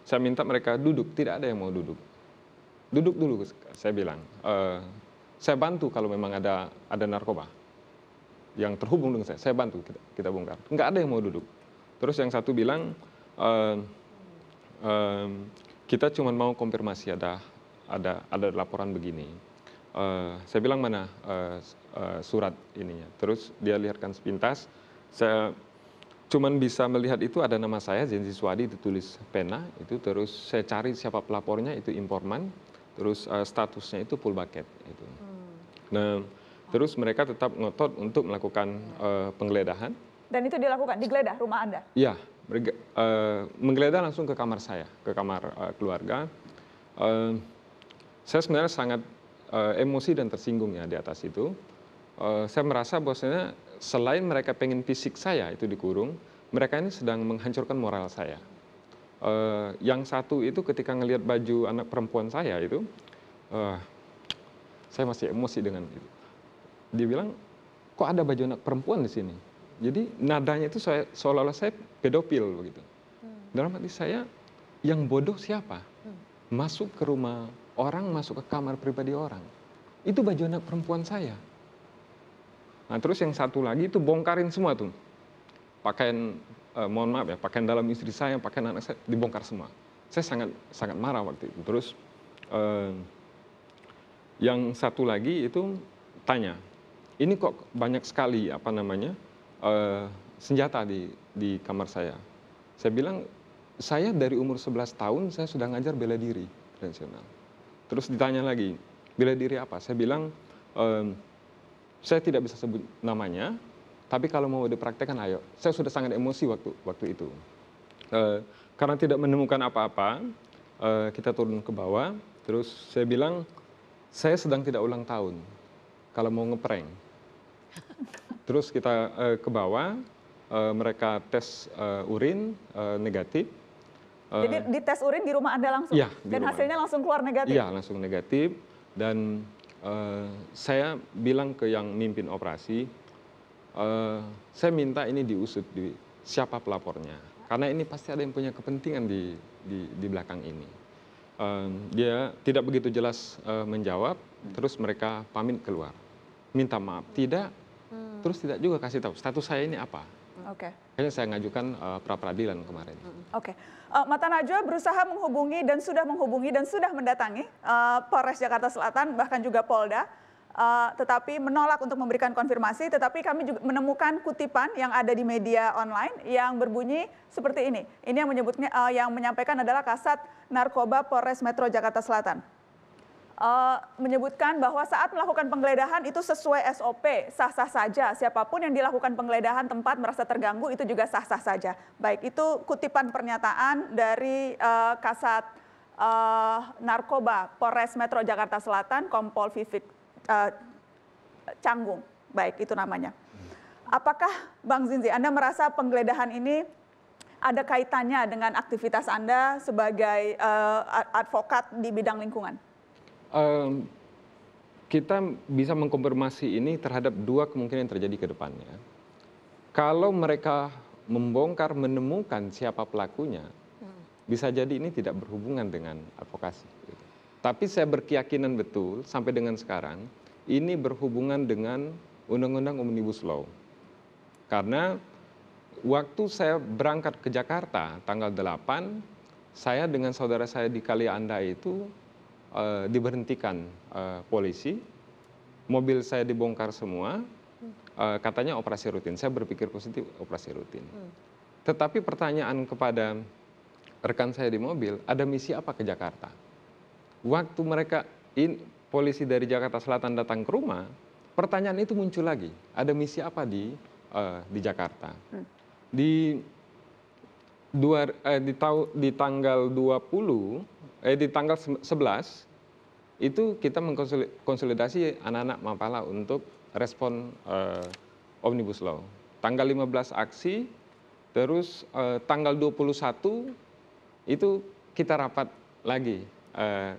Saya minta mereka duduk, tidak ada yang mau duduk. Duduk dulu, saya bilang. Saya bantu kalau memang ada narkoba yang terhubung dengan saya bantu kita bongkar. Nggak ada yang mau duduk. Terus yang satu bilang, kita cuma mau konfirmasi ada laporan begini. Saya bilang mana surat ininya. Terus dia lihatkan sepintas. Saya cuman bisa melihat itu ada nama saya Zenzi Suhadi ditulis pena itu. Terus saya cari siapa pelapornya itu informan. Terus statusnya itu full bucket itu. Nah, terus mereka tetap ngotot untuk melakukan penggeledahan. Dan itu dilakukan, digeledah rumah Anda? Iya, menggeledah langsung ke kamar saya, ke kamar keluarga. Saya sebenarnya sangat emosi dan tersinggung ya di atas itu. Saya merasa bahwasanya selain mereka pengen fisik saya itu dikurung, mereka ini sedang menghancurkan moral saya. Yang satu itu ketika ngelihat baju anak perempuan saya itu, saya masih emosi dengan itu. Dia bilang, kok ada baju anak perempuan di sini? Jadi nadanya itu seolah-olah saya pedofil begitu. Dalam hati saya, yang bodoh siapa? Masuk ke rumah orang, masuk ke kamar pribadi orang. Itu baju anak perempuan saya. Nah terus yang satu lagi itu bongkarin semua tuh. Pakaian, mohon maaf ya, pakaian dalam istri saya, pakaian anak saya, dibongkar semua. Saya sangat marah waktu itu. Terus yang satu lagi itu tanya, ini kok banyak sekali senjata di kamar saya. Saya bilang, saya dari umur 11 tahun saya sudah ngajar bela diri internasional. Terus ditanya lagi, Bela diri apa? Saya bilang, saya tidak bisa sebut namanya, tapi kalau mau dipraktekkan ayo. Saya sudah sangat emosi waktu itu. Karena tidak menemukan apa-apa, kita turun ke bawah, terus saya bilang, saya sedang tidak ulang tahun, kalau mau ngeprank. Terus kita ke bawah, mereka tes urin negatif. Jadi di tes urin di rumah Anda langsung? Iya, dan hasilnya langsung keluar negatif? Iya, langsung negatif. Dan saya bilang ke yang mimpin operasi, saya minta ini diusut, siapa pelapornya. Karena ini pasti ada yang punya kepentingan di belakang ini. Dia tidak begitu jelas menjawab, terus mereka pamit keluar. Minta maaf, tidak, terus tidak juga kasih tahu status saya ini apa. Oke. Kayaknya saya ngajukan pra-peradilan kemarin. Oke. Mata Najwa berusaha menghubungi dan sudah mendatangi Polres Jakarta Selatan, bahkan juga Polda, tetapi menolak untuk memberikan konfirmasi. Tetapi kami juga menemukan kutipan yang ada di media online yang berbunyi seperti ini. Ini yang menyampaikan adalah Kasat Narkoba Polres Metro Jakarta Selatan. Menyebutkan bahwa saat melakukan penggeledahan itu sesuai SOP, sah-sah saja. Siapapun yang dilakukan penggeledahan tempat merasa terganggu itu juga sah-sah saja. Baik, itu kutipan pernyataan dari Kasat Narkoba Polres Metro Jakarta Selatan, Kompol Vivik Canggung. Baik, itu namanya. Apakah Bang Zinzi, Anda merasa penggeledahan ini ada kaitannya dengan aktivitas Anda sebagai advokat di bidang lingkungan? Kita bisa mengkonfirmasi ini terhadap dua kemungkinan yang terjadi ke depannya. Kalau mereka membongkar, menemukan siapa pelakunya, bisa jadi ini tidak berhubungan dengan advokasi. Tapi saya berkeyakinan betul sampai dengan sekarang, ini berhubungan dengan Undang-Undang Omnibus Law. Karena waktu saya berangkat ke Jakarta tanggal 8, saya dengan saudara saya di Kali Anda itu diberhentikan polisi, mobil saya dibongkar semua, katanya operasi rutin. Saya berpikir positif, operasi rutin. Tetapi pertanyaan kepada rekan saya di mobil, ada misi apa ke Jakarta? Waktu mereka, polisi dari Jakarta Selatan datang ke rumah, pertanyaan itu muncul lagi. Ada misi apa di Jakarta? Di tanggal 20, di tanggal 11, itu kita mengkonsolidasi anak-anak Mapala untuk respon Omnibus Law. Tanggal 15 aksi, terus tanggal 21 itu kita rapat lagi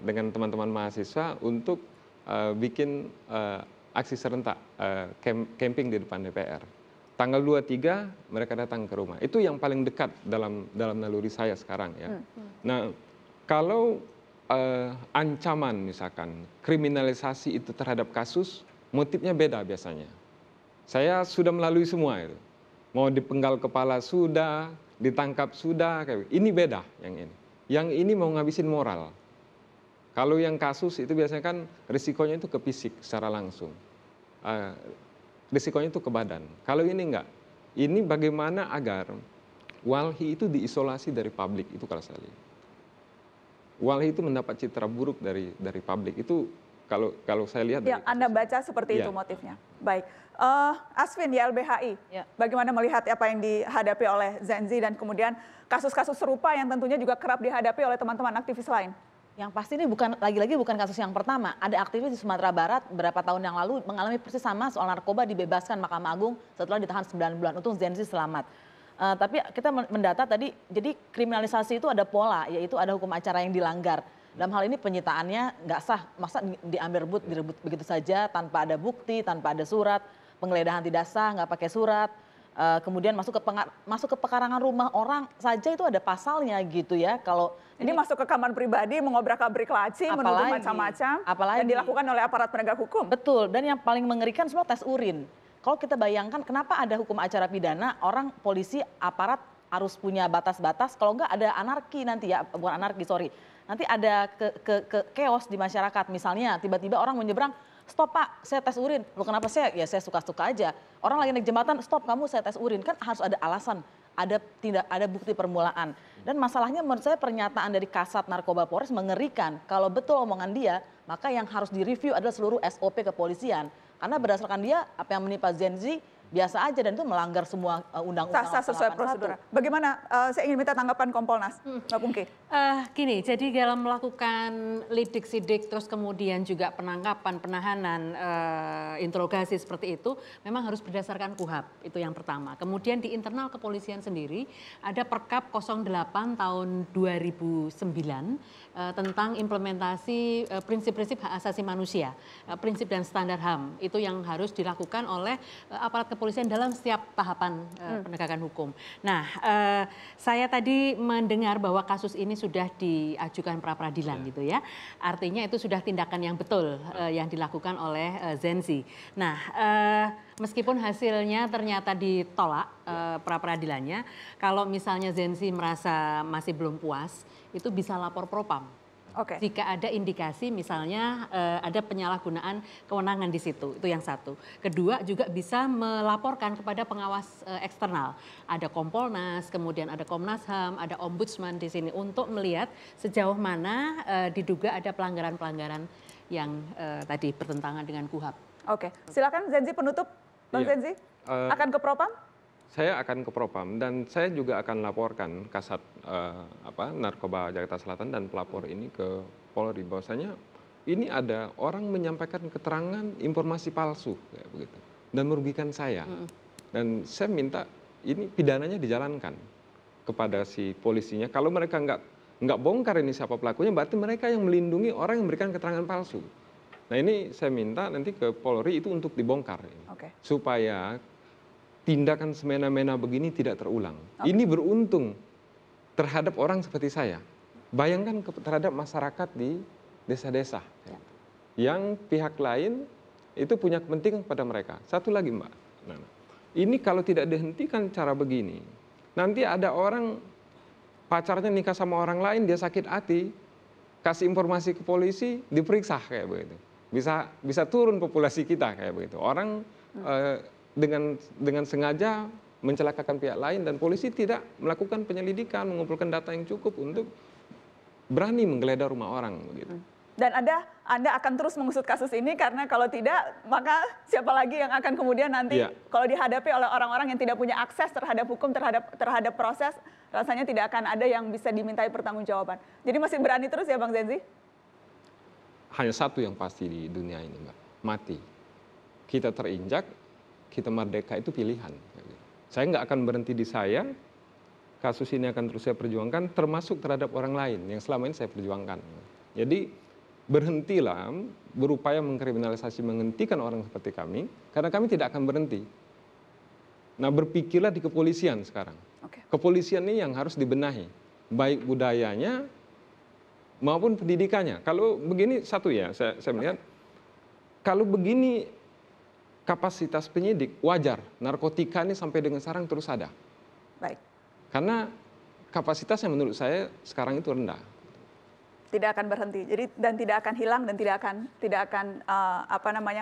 dengan teman-teman mahasiswa untuk bikin aksi serentak, camping di depan DPR. Tanggal 23 mereka datang ke rumah. Itu yang paling dekat dalam naluri saya sekarang ya. Nah, kalau ancaman misalkan kriminalisasi itu terhadap kasus, motifnya beda biasanya. Saya sudah melalui semua itu. Mau dipenggal kepala sudah, ditangkap sudah, ini beda yang ini. Yang ini mau ngabisin moral. Kalau yang kasus itu biasanya kan risikonya itu ke fisik secara langsung. Risikonya itu ke badan. Kalau ini enggak. Ini bagaimana agar Walhi itu diisolasi dari publik, itu kalau saya lihat. Walhi itu mendapat citra buruk dari publik. Itu kalau saya lihat. Ya, Anda baca seperti itu motifnya. Baik. Asvin di LBHI, bagaimana melihat apa yang dihadapi oleh Zenzi dan kemudian kasus-kasus serupa yang tentunya juga kerap dihadapi oleh teman-teman aktivis lain? Yang pasti ini lagi-lagi bukan kasus yang pertama. Ada aktivis di Sumatera Barat beberapa tahun yang lalu mengalami persis sama soal narkoba, dibebaskan Mahkamah Agung setelah ditahan 9 bulan. Untung Zenzi selamat. Tapi kita mendata tadi, jadi kriminalisasi itu ada pola, yaitu ada hukum acara yang dilanggar. Dalam hal ini penyitaannya nggak sah, masa direbut begitu saja tanpa ada bukti, tanpa ada surat, penggeledahan tidak sah, nggak pakai surat, kemudian masuk ke pekarangan rumah orang saja itu ada pasalnya gitu ya. Kalau ini masuk ke kamar pribadi, mengobrak-abrik laci, menuduh macam-macam, dan dilakukan oleh aparat penegak hukum. Betul, dan yang paling mengerikan semua tes urin. Kalau kita bayangkan kenapa ada hukum acara pidana, orang polisi, aparat harus punya batas-batas, kalau enggak ada anarki nanti ya, bukan anarki, sorry. Nanti ada chaos di masyarakat, misalnya tiba-tiba orang menyeberang, stop Pak, saya tes urin. Loh kenapa saya? Ya saya suka-suka aja. Orang lagi naik jembatan, stop kamu saya tes urin. Kan harus ada alasan. ada bukti permulaan. Dan masalahnya menurut saya pernyataan dari Kasat Narkoba Polres mengerikan. Kalau betul omongan dia, maka yang harus direview adalah seluruh SOP kepolisian. Karena berdasarkan dia, apa yang menimpa Zenzi biasa aja dan itu melanggar semua undang-undang. Sah sesuai prosedur. Bagaimana? Saya ingin minta tanggapan Kompolnas, Mbak Pungki. Gini, jadi dalam melakukan lidik, sidik, terus kemudian juga penangkapan, penahanan, interogasi seperti itu, memang harus berdasarkan KUHAP, itu yang pertama. Kemudian di internal kepolisian sendiri ada Perkap 08 tahun 2009 tentang implementasi prinsip-prinsip hak asasi manusia, prinsip dan standar HAM, itu yang harus dilakukan oleh aparat kepolisian dalam setiap tahapan penegakan hukum. Nah, saya tadi mendengar bahwa kasus ini sudah diajukan pra peradilan gitu ya. Artinya itu sudah tindakan yang betul yang dilakukan oleh Zenzi. Nah, meskipun hasilnya ternyata ditolak pra peradilannya, kalau misalnya Zenzi merasa masih belum puas, itu bisa lapor Propam. Jika ada indikasi misalnya ada penyalahgunaan kewenangan di situ, itu yang satu. Kedua juga bisa melaporkan kepada pengawas eksternal. Ada Kompolnas, kemudian ada Komnas HAM, ada Ombudsman di sini untuk melihat sejauh mana diduga ada pelanggaran-pelanggaran yang tadi bertentangan dengan KUHAP. Oke, silakan Zenzi penutup, Bang Zenzi, akan ke Propam? Saya akan ke Propam dan saya juga akan laporkan Kasat Narkoba Jakarta Selatan dan pelapor ini ke Polri bahwasanya ini ada orang menyampaikan keterangan informasi palsu kayak begitu dan merugikan saya. Dan saya minta ini pidananya dijalankan kepada si polisinya. Kalau mereka nggak bongkar ini siapa pelakunya, berarti mereka yang melindungi orang yang memberikan keterangan palsu. Nah ini saya minta nanti ke Polri itu untuk dibongkar supaya tindakan semena-mena begini tidak terulang. Ini beruntung terhadap orang seperti saya. Bayangkan terhadap masyarakat di desa-desa. Yang pihak lain itu punya kepentingan kepada mereka. Satu lagi Mbak Nana. Ini kalau tidak dihentikan cara begini, nanti ada orang pacarnya nikah sama orang lain, dia sakit hati, kasih informasi ke polisi, diperiksa kayak begitu. Bisa turun populasi kita kayak begitu. Orang dengan sengaja mencelakakan pihak lain dan polisi tidak melakukan penyelidikan, mengumpulkan data yang cukup untuk berani menggeledah rumah orang begitu. Dan Anda akan terus mengusut kasus ini karena kalau tidak maka siapa lagi yang akan kemudian nanti kalau dihadapi oleh orang-orang yang tidak punya akses terhadap hukum, terhadap proses, rasanya tidak akan ada yang bisa dimintai pertanggungjawaban. Jadi masih berani terus ya Bang Zenzi? Hanya satu yang pasti di dunia ini Mbak, mati. Kita terinjak, kita merdeka itu pilihan. Saya nggak akan berhenti di saya, kasus ini akan terus saya perjuangkan, termasuk terhadap orang lain yang selama ini saya perjuangkan. Jadi berhentilah berupaya mengkriminalisasi, menghentikan orang seperti kami, karena kami tidak akan berhenti. Nah berpikirlah di kepolisian sekarang. Kepolisian ini yang harus dibenahi, baik budayanya maupun pendidikannya. Kalau begini satu ya, saya melihat, kalau begini kapasitas penyidik wajar, narkotika ini sampai dengan sekarang terus ada. Baik. Karena kapasitasnya menurut saya sekarang itu rendah. Tidak akan berhenti. Jadi dan tidak akan hilang dan tidak akan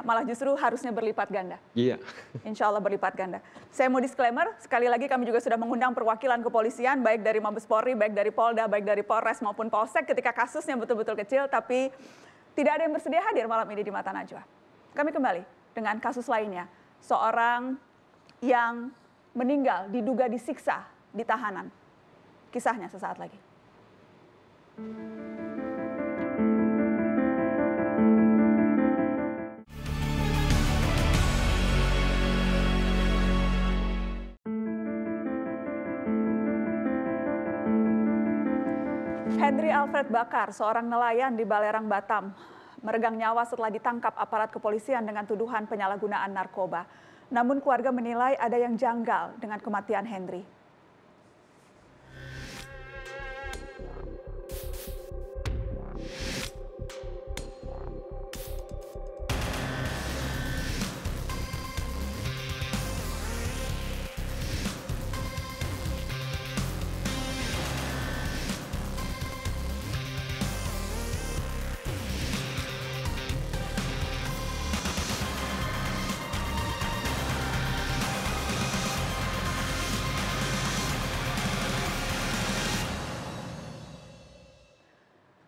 malah justru harusnya berlipat ganda. Iya. Insya Allah berlipat ganda. Saya mau disclaimer, sekali lagi kami juga sudah mengundang perwakilan kepolisian baik dari Mabes Polri, baik dari Polda, baik dari Polres maupun Polsek ketika kasusnya betul-betul kecil, tapi tidak ada yang bersedia hadir malam ini di Mata Najwa. Kami kembali dengan kasus lainnya, seorang yang meninggal diduga disiksa di tahanan. Kisahnya sesaat lagi. Henry Alfred Bakar, seorang nelayan di Balerang, Batam, meregang nyawa setelah ditangkap aparat kepolisian dengan tuduhan penyalahgunaan narkoba. Namun keluarga menilai ada yang janggal dengan kematian Henry.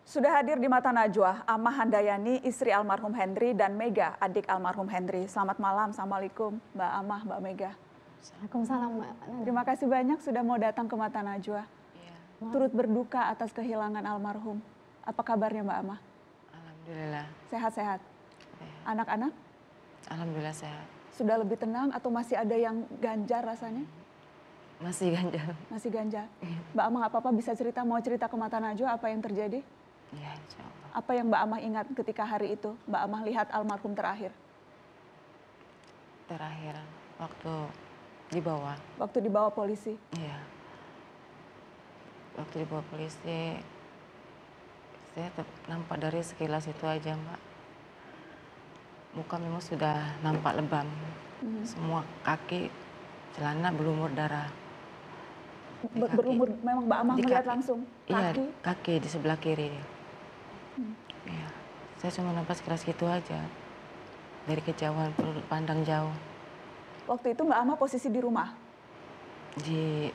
Sudah hadir di Mata Najwa, Amah Handayani, istri almarhum Hendri, dan Mega, adik almarhum Hendri. Selamat malam, Assalamualaikum Mbak Amah, Mbak Mega. Waalaikumsalam, Mbak. Terima kasih banyak sudah mau datang ke Mata Najwa. Turut berduka atas kehilangan almarhum. Apa kabarnya Mbak Amah? Alhamdulillah. Sehat-sehat? Anak-anak? Alhamdulillah sehat. Sudah lebih tenang atau masih ada yang ganjar rasanya? Masih ganjal. Masih ganjar. Mbak Amah apa-apa bisa cerita, mau cerita ke Mata Najwa apa yang terjadi? Iya, insya Allah. Apa yang Mbak Amah ingat ketika hari itu Mbak Amah lihat almarhum terakhir? Terakhir, waktu dibawa. Waktu dibawa polisi? Iya. Waktu dibawa polisi, saya nampak dari sekilas itu aja, Mbak. Muka memang sudah nampak lebam. Semua kaki, celana berlumur darah. Berlumur, memang Mbak Amah melihat langsung? Kaki? Iya, kaki di sebelah kiri. Iya, saya cuma nampak sekilas gitu aja. Dari kejauhan, pandang jauh. Waktu itu Mbak Amah posisi di rumah? Di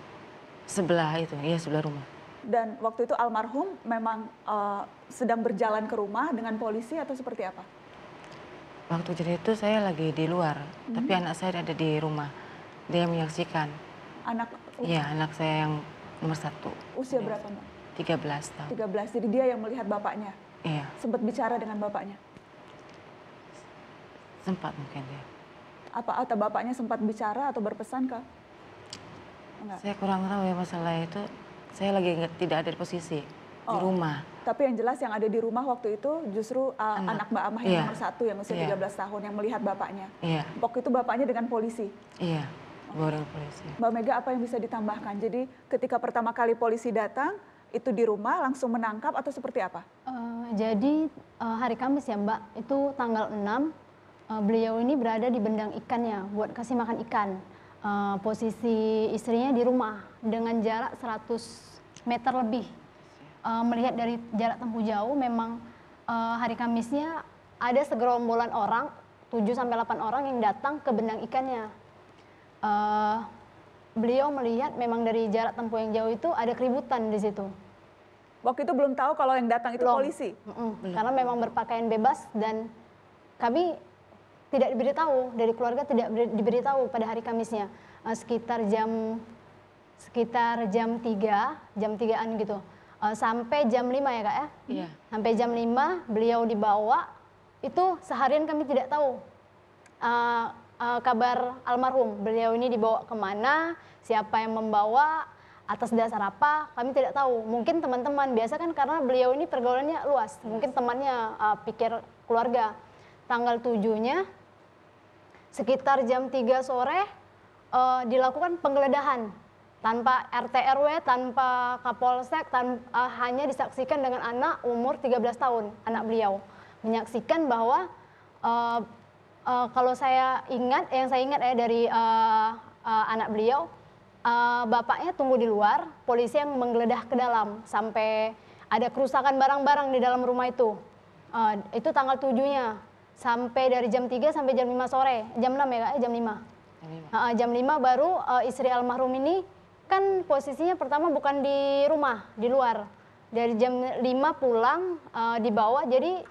sebelah itu, iya sebelah rumah. Dan waktu itu almarhum memang sedang berjalan ke rumah dengan polisi atau seperti apa? Waktu jadi itu saya lagi di luar, tapi anak saya ada di rumah. Dia menyaksikan. Anak? Iya, anak saya yang nomor 1. Usia berapa Mbak? 13 tahun. 13, jadi dia yang melihat bapaknya? Iya. Sempat bicara dengan bapaknya? Sempat mungkin dia. Apa atau bapaknya sempat bicara atau berpesan ke? Enggak. Saya kurang tahu ya masalah itu. Saya lagi tidak ada di posisi di rumah. Tapi yang jelas yang ada di rumah waktu itu justru anak Mbak Amah yang nomor 1 yang usia 13 tahun yang melihat bapaknya. Iya. Waktu itu bapaknya dengan polisi. Iya, dengan polisi. Mbak Mega apa yang bisa ditambahkan? Jadi ketika pertama kali polisi datang itu di rumah langsung menangkap atau seperti apa? Jadi hari Kamis ya Mbak, itu tanggal 6 beliau ini berada di bendang ikannya buat kasih makan ikan. Posisi istrinya di rumah dengan jarak 100 meter lebih. Melihat dari jarak tempuh jauh memang hari Kamisnya ada segerombolan orang, 7-8 orang yang datang ke bendang ikannya. Beliau melihat memang dari jarak tempuh yang jauh itu ada keributan di situ. Waktu itu belum tahu kalau yang datang itu polisi? Karena memang berpakaian bebas dan kami tidak diberitahu, dari keluarga tidak diberitahu pada hari Kamisnya. Sekitar jam 3-an gitu. Sampai jam 5 ya Kak ya? Iya. Sampai jam 5 beliau dibawa, itu seharian kami tidak tahu kabar almarhum. Beliau ini dibawa kemana, siapa yang membawa, atas dasar apa, kami tidak tahu. Mungkin teman-teman, biasa kan karena beliau ini pergaulannya luas, mungkin temannya pikir keluarga. Tanggal 7-nya, sekitar jam 3 sore, dilakukan penggeledahan. Tanpa RT RW, tanpa Kapolsek, hanya disaksikan dengan anak umur 13 tahun, anak beliau. Menyaksikan bahwa, kalau saya ingat, yang saya ingat ya dari anak beliau, bapaknya tunggu di luar, polisi yang menggeledah ke dalam sampai ada kerusakan barang-barang di dalam rumah itu. Itu tanggal 7-nya sampai dari jam 3 sampai jam 5 sore, jam 6 ya Kak, jam 5. Jam 5 baru istri almarhum ini kan posisinya pertama bukan di rumah, di luar. Dari jam 5 pulang dibawa, jadi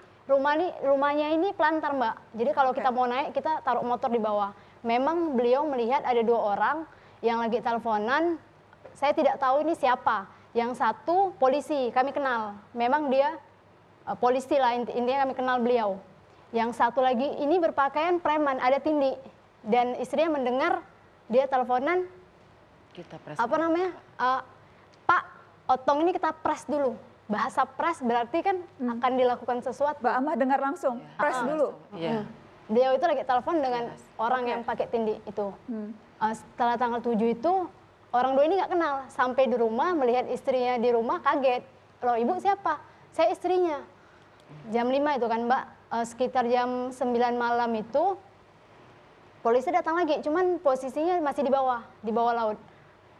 rumahnya ini pelantar Mbak. Jadi kalau kita mau naik kita taruh motor di bawah. Memang beliau melihat ada 2 orang yang lagi teleponan, saya tidak tahu ini siapa. Yang satu polisi, kami kenal. Memang dia polisi lah, intinya kami kenal beliau. Yang satu lagi ini berpakaian preman, ada tindi. Dan istrinya mendengar dia teleponan, apa namanya, Pak, otong ini kita press dulu. Bahasa press berarti kan akan dilakukan sesuatu. Mbak Amah dengar langsung, press dulu. Iya. Beliau itu lagi telepon dengan orang yang pakai tindi itu. Setelah tanggal 7 itu, orang 2 ini nggak kenal. Sampai di rumah, melihat istrinya di rumah, kaget. Loh ibu siapa? Saya istrinya. Jam 5 itu kan Mbak, sekitar jam 9 malam itu, polisi datang lagi. Cuman posisinya masih di bawah laut.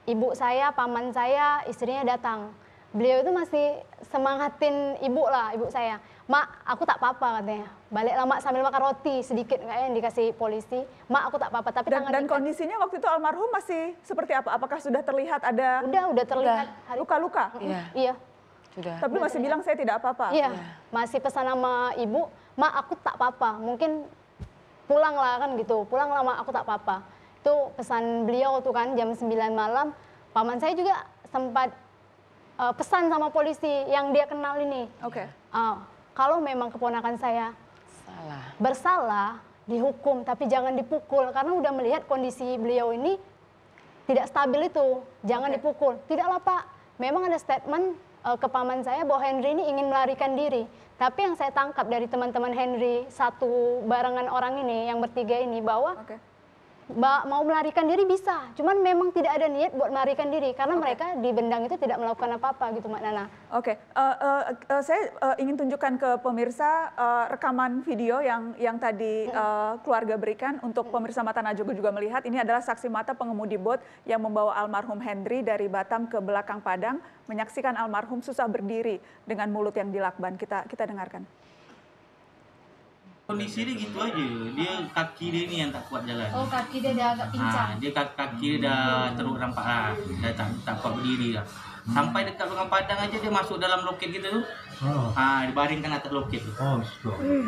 Ibu saya, paman saya, istrinya datang. Beliau itu masih semangatin ibu lah, ibu saya. Mak, aku tak apa-apa katanya. Baliklah Mak sambil makan roti sedikit kayaknya yang dikasih polisi. Mak, aku tak apa-apa. Tapi dan kondisinya waktu itu almarhum masih seperti apa? Apakah sudah terlihat ada? Udah terlihat luka-luka? Iya. Sudah. Tapi masih bilang saya tidak apa-apa. Iya, masih pesan sama ibu, "Ma, aku tak apa-apa." Mungkin pulanglah kan gitu. Pulanglah, Ma, aku tak apa-apa. Itu pesan beliau tuh kan jam 9 malam. Paman saya juga sempat pesan sama polisi yang dia kenal ini. Oke. Kalau memang keponakan saya bersalah, dihukum, tapi jangan dipukul. Karena udah melihat kondisi beliau ini tidak stabil itu. Jangan dipukul. Tidaklah, Pak. Memang ada statement ke paman saya bahwa Henry ini ingin melarikan diri. Tapi yang saya tangkap dari teman-teman Henry, satu barengan orang ini, yang bertiga ini, bahwa mau melarikan diri bisa. Cuman memang tidak ada niat buat melarikan diri. Karena mereka di Bendang itu tidak melakukan apa-apa gitu, Mbak Nana. Oke, saya ingin tunjukkan ke pemirsa rekaman video yang tadi keluarga berikan untuk pemirsa Mata Najwa juga melihat. Ini adalah saksi mata pengemudi bot yang membawa almarhum Henry dari Batam ke belakang Padang, menyaksikan almarhum susah berdiri dengan mulut yang dilakban. Kita dengarkan. Kondisi dia gitu aja, dia kaki dia ini yang tak kuat jalan. Oh, kaki dia dah agak pincang. Dia kaki dia dah teruk rampak lah, dah tak kuat berdiri lah. Sampai dekat dengan Padang aja dia masuk dalam loket gitu tuh. Dibaringkan atas loket tuh.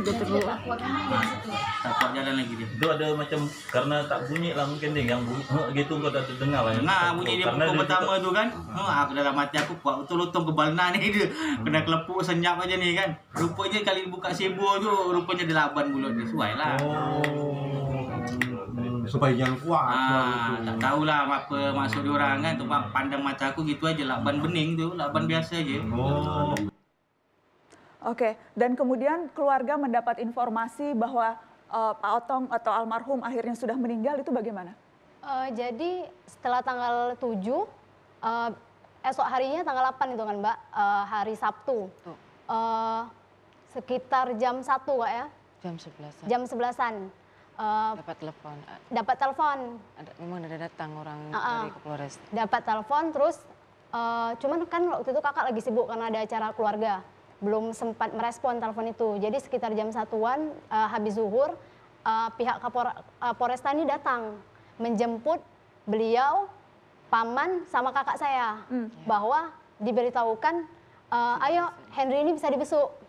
Dia teruk. Tak kuat jalan lagi dia. Itu ada macam karena tak bunyi lah mungkin dia yang bunyi gitu kau tak terdengar lah. Nah, bunyi dia pukul pertama tu kan. Aku dalam hati aku kuat betul lutong kebal ni dia. Kena kelepuk senyap aja ni kan. Rupanya kali buka sibur tu rupanya dia laban mulut dia. Suai lah. Supaya jangan kuat. Tak tahulah apa maksud diorang kan. Tu pandang mata aku gitu aja, laban bening tu, laban biasa aja. Oke, dan kemudian keluarga mendapat informasi bahwa Pak Otong atau almarhum akhirnya sudah meninggal, itu bagaimana? Jadi setelah tanggal 7, esok harinya tanggal 8 itu kan Mbak, hari Sabtu. Sekitar jam 1 Kak ya? Jam 11. Jam 11-an. Dapat telepon. Dapat telepon. Memang ada datang orang dari Polres. Dapat telepon terus, cuman kan waktu itu kakak lagi sibuk karena ada acara keluarga. Belum sempat merespon telepon itu. Jadi sekitar jam 1-an habis zuhur, pihak Polresta ini datang menjemput beliau, paman sama kakak saya. Bahwa diberitahukan, ayo Henry ini bisa dibesuk.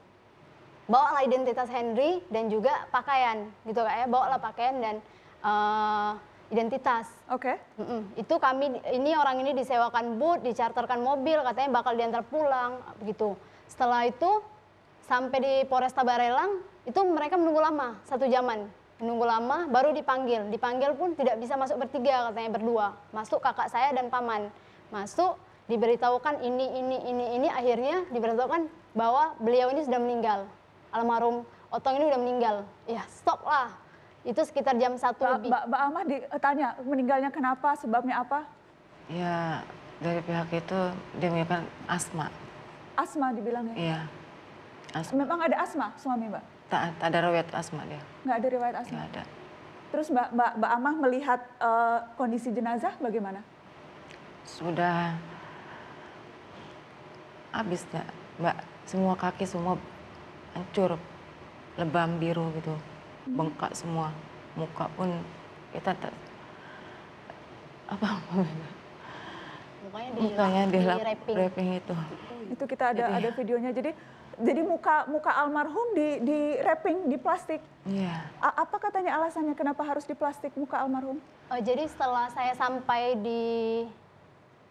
Bawalah identitas Henry dan juga pakaian gitu Kak ya, bawalah pakaian dan identitas. Oke. Itu ini orang ini disewakan boot, dicharterkan mobil, katanya bakal diantar pulang begitu. Setelah itu sampai di Polresta Barelang itu mereka menunggu lama, 1 jaman. Menunggu lama baru dipanggil. Dipanggil pun tidak bisa masuk bertiga, katanya berdua. Masuk kakak saya dan paman. Masuk diberitahukan ini akhirnya diberitahukan bahwa beliau ini sudah meninggal. Almarhum Otong ini udah meninggal. Ya stop lah. Itu sekitar jam 1 lebih. Mbak Amah ditanya meninggalnya kenapa, sebabnya apa? Ya dari pihak itu dia mengingatkan asma. Asma dibilangnya? Iya. Asma. Memang ada asma suami Mbak? Tak ada riwayat asma dia. Nggak ada riwayat asma? Nggak ada. Terus Mbak Amah melihat kondisi jenazah bagaimana? Sudah habis ya Mbak, semua kaki semua hancur, lebam biru gitu, bengkak semua, muka pun kita mukanya di wrapping itu. Itu kita ada videonya. Jadi muka almarhum di wrapping di plastik. Iya. Apa katanya alasannya kenapa harus di plastik muka almarhum? Jadi setelah saya sampai di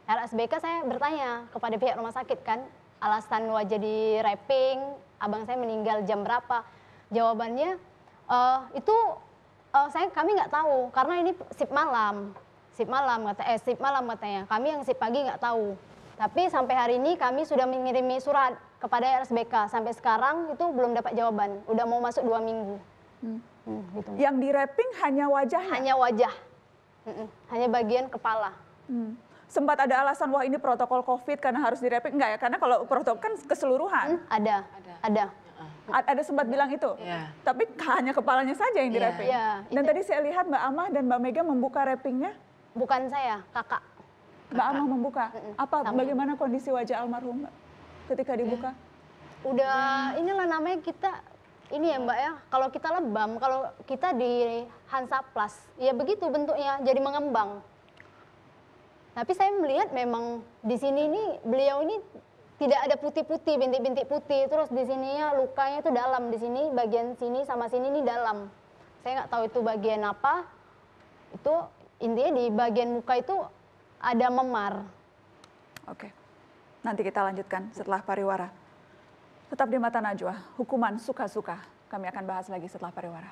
RSBK saya bertanya kepada pihak rumah sakit kan, alasan wajah di wrapping, abang saya meninggal jam berapa? Jawabannya kami nggak tahu karena ini shift malam katanya. Kami yang shift pagi nggak tahu. Tapi sampai hari ini kami sudah mengirimi surat kepada RSBK. Sampai sekarang itu belum dapat jawaban. Udah mau masuk 2 minggu. Gitu. Yang di wrapping hanya wajahnya? Hanya wajah. Hanya bagian kepala. Sempat ada alasan wah ini protokol COVID karena harus di wrapping? Enggak ya? Karena kalau protokol kan keseluruhan. Ada sempat bilang itu? Tapi hanya kepalanya saja yang di wrapping? Dan tadi saya lihat Mbak Amah dan Mbak Mega membuka wrappingnya? Bukan saya, kakak. Mbak Amah membuka? Bagaimana kondisi wajah almarhum Mbak ketika dibuka? Udah, inilah namanya kita, ini ya Mbak ya, kalau kita lebam, kalau kita di Hansaplast, ya begitu bentuknya, jadi mengembang. Tapi saya melihat memang di sini ini beliau ini tidak ada putih-putih, bintik-bintik putih. Terus di sininya lukanya itu dalam, di sini bagian sini sama sini ini dalam. Saya nggak tahu itu bagian apa. Itu intinya di bagian muka itu ada memar. Oke, nanti kita lanjutkan setelah pariwara. Tetap di Mata Najwa, hukuman suka-suka. Kami akan bahas lagi setelah pariwara.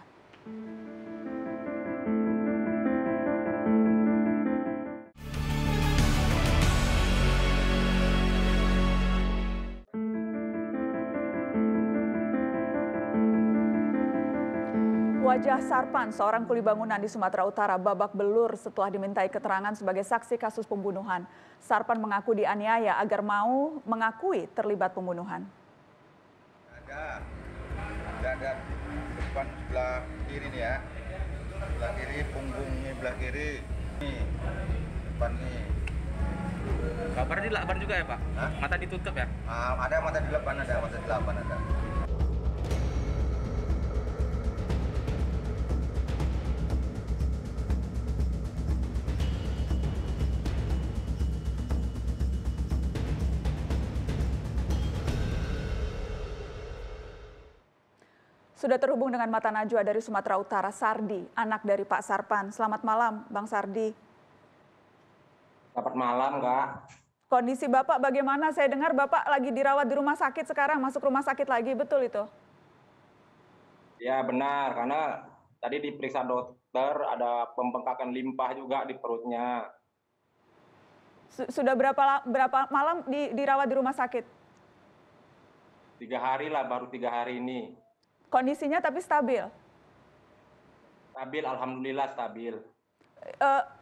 Wajah Sarpan, seorang kuli bangunan di Sumatera Utara, babak belur setelah dimintai keterangan sebagai saksi kasus pembunuhan. Sarpan mengaku dianiaya agar mau mengakui terlibat pembunuhan. Ada depan sebelah kiri nih ya, sebelah kiri punggungnya sebelah kiri, nih depan nih. Kabar dilaban juga ya Pak? Hah? Mata ditutup ya? Ada mata dilaban, ada mata dilaban ada. Sudah terhubung dengan Mata Najwa dari Sumatera Utara, Sardi, anak dari Pak Sarpan. Selamat malam, Bang Sardi. Selamat malam, Kak. Kondisi Bapak bagaimana? Saya dengar Bapak lagi dirawat di rumah sakit sekarang, masuk rumah sakit lagi, betul itu? Ya benar, karena tadi diperiksa dokter ada pembengkakan limpa juga di perutnya. Sudah berapa malam dirawat di rumah sakit? 3 hari lah, baru 3 hari ini. Kondisinya tapi stabil? Stabil, alhamdulillah stabil.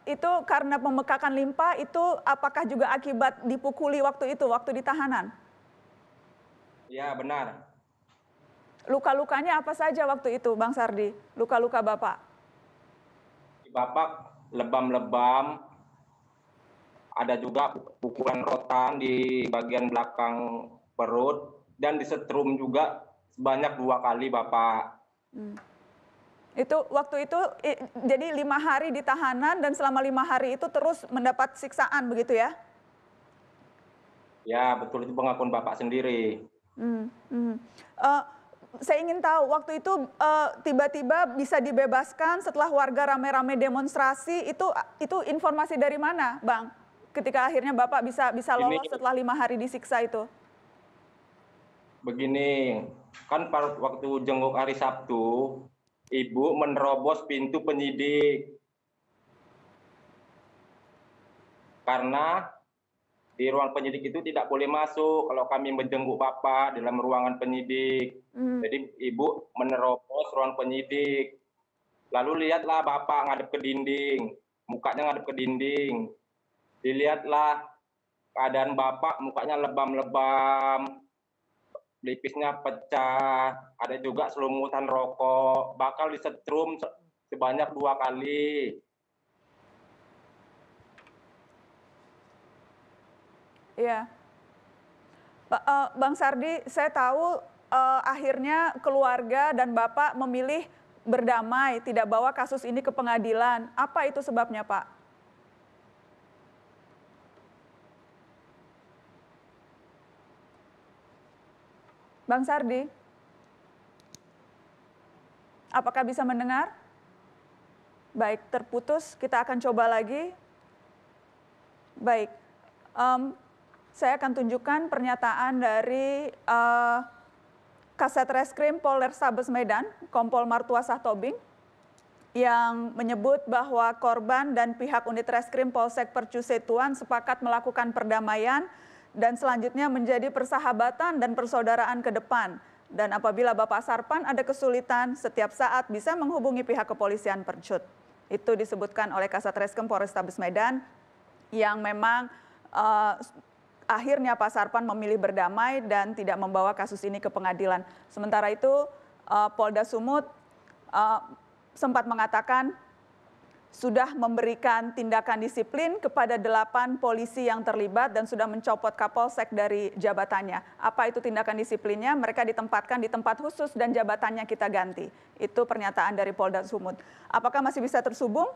Itu karena pembengkakan limpa, itu apakah juga akibat dipukuli waktu itu, waktu di tahanan? Ya benar. Luka-lukanya apa saja waktu itu, Bang Sardi? Luka-luka Bapak? Bapak lebam-lebam, ada juga pukulan rotan di bagian belakang perut, dan disetrum juga sebanyak 2 kali Bapak. Itu waktu itu jadi 5 hari di tahanan dan selama 5 hari itu terus mendapat siksaan begitu ya? Ya betul, itu pengakuan Bapak sendiri. Saya ingin tahu waktu itu tiba-tiba bisa dibebaskan setelah warga rame-rame demonstrasi, itu informasi dari mana, Bang? Ketika akhirnya Bapak bisa lolos setelah 5 hari disiksa itu? Begini, kan pada waktu jenguk hari Sabtu, Ibu menerobos pintu penyidik. Karena di ruang penyidik itu tidak boleh masuk kalau kami menjenguk Bapak dalam ruangan penyidik. Jadi Ibu menerobos ruang penyidik. Lalu lihatlah Bapak ngadep ke dinding, mukanya ngadep ke dinding. Dilihatlah keadaan Bapak, mukanya lebam-lebam. Lipisnya pecah, ada juga selumutan rokok, bakal disetrum sebanyak 2 kali. Iya, Bang Sardi, saya tahu akhirnya keluarga dan Bapak memilih berdamai, tidak bawa kasus ini ke pengadilan. Apa itu sebabnya, Pak? Bang Sardi, apakah bisa mendengar? Baik, terputus. Kita akan coba lagi. Baik, saya akan tunjukkan pernyataan dari Kasat Reskrim Polrestabes Medan, Kompol Martuasah Tobing, yang menyebut bahwa korban dan pihak unit Reskrim Polsek Percusetuan sepakat melakukan perdamaian dan selanjutnya menjadi persahabatan dan persaudaraan ke depan. Dan apabila Bapak Sarpan ada kesulitan, setiap saat bisa menghubungi pihak kepolisian Percut. Itu disebutkan oleh Kasat Reskrim Polrestabes Medan, yang memang akhirnya Pak Sarpan memilih berdamai dan tidak membawa kasus ini ke pengadilan. Sementara itu Polda Sumut sempat mengatakan sudah memberikan tindakan disiplin kepada 8 polisi yang terlibat dan sudah mencopot Kapolsek dari jabatannya. Apa itu tindakan disiplinnya? Mereka ditempatkan di tempat khusus dan jabatannya kita ganti. Itu pernyataan dari Polda Sumut. Apakah masih bisa tersambung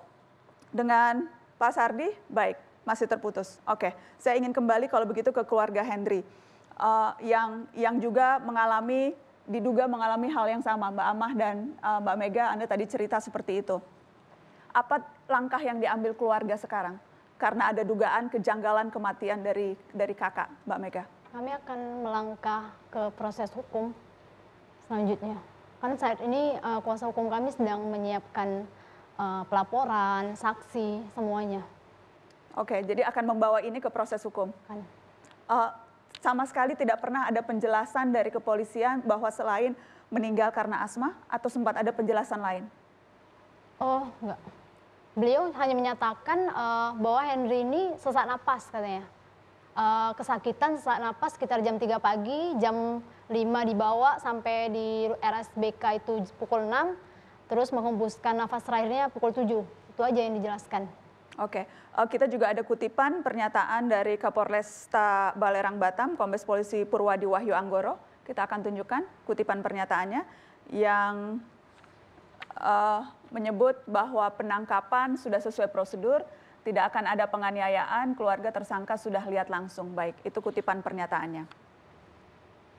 dengan Pak Sardi? Baik, masih terputus. Oke, saya ingin kembali kalau begitu ke keluarga Hendri. yang juga diduga mengalami hal yang sama. Mbak Amah dan Mbak Mega, Anda tadi cerita seperti itu. Apa langkah yang diambil keluarga sekarang? Karena ada dugaan kejanggalan kematian dari kakak, Mbak Mega. Kami akan melangkah ke proses hukum selanjutnya. Karena saat ini kuasa hukum kami sedang menyiapkan pelaporan, saksi, semuanya. Oke, jadi akan membawa ini ke proses hukum. Sama sekali tidak pernah ada penjelasan dari kepolisian bahwa selain meninggal karena asma atau sempat ada penjelasan lain? Oh, enggak. Beliau hanya menyatakan bahwa Henry ini sesak napas katanya. Kesakitan sesak napas sekitar jam 3 pagi, jam 5 dibawa sampai di RSBK itu pukul 6, terus menghembuskan nafas terakhirnya pukul 7. Itu aja yang dijelaskan. Oke, kita juga ada kutipan pernyataan dari Kapolresta Balerang Batam, Kombes Polisi Purwadi Wahyu Anggoro. Kita akan tunjukkan kutipan pernyataannya yang menyebut bahwa penangkapan sudah sesuai prosedur, tidak akan ada penganiayaan, keluarga tersangka sudah lihat langsung. Baik, itu kutipan pernyataannya.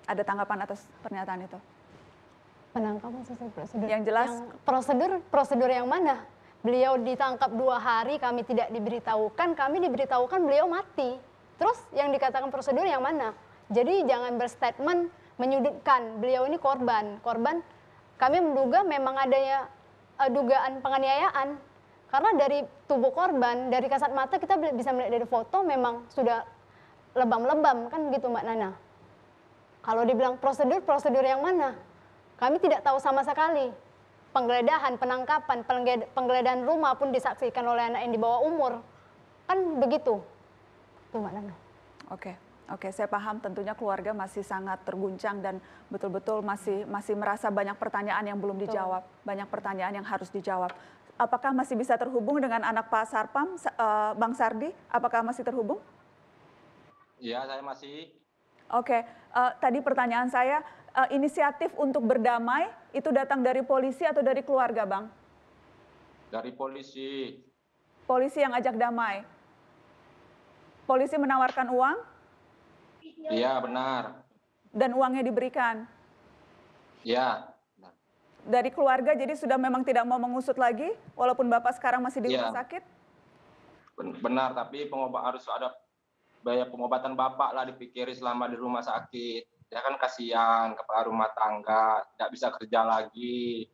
Ada tanggapan atas pernyataan itu? Penangkapan sesuai prosedur. Yang jelas, prosedur yang mana? Beliau ditangkap 2 hari, kami tidak diberitahukan, kami diberitahukan beliau mati. Terus yang dikatakan prosedur yang mana? Jadi jangan berstatement menyudutkan, beliau ini korban. Kami menduga memang adanya dugaan penganiayaan. Karena dari tubuh korban, dari kasat mata kita bisa melihat dari foto memang sudah lebam-lebam, kan begitu Mbak Nana. Kalau dibilang prosedur yang mana? Kami tidak tahu sama sekali. Penggeledahan, penangkapan, penggeledahan rumah pun disaksikan oleh anak yang di bawah umur. Kan begitu. Itu Mbak Nana. Oke, saya paham tentunya keluarga masih sangat terguncang dan betul-betul masih merasa banyak pertanyaan yang belum dijawab. Banyak pertanyaan yang harus dijawab. Apakah masih bisa terhubung dengan anak Pak Sarpam, Bang Sardi? Apakah masih terhubung? Iya, saya masih. Oke, tadi pertanyaan saya, inisiatif untuk berdamai itu datang dari polisi atau dari keluarga, Bang? Dari polisi. Polisi yang ajak damai. Polisi menawarkan uang? Iya, benar. Dan uangnya diberikan? Iya. Dari keluarga jadi sudah memang tidak mau mengusut lagi, walaupun Bapak sekarang masih di rumah sakit? Benar, tapi harus ada biaya pengobatan Bapak lah dipikiri selama di rumah sakit. Ya kan kasihan kepala rumah tangga, tidak bisa kerja lagi.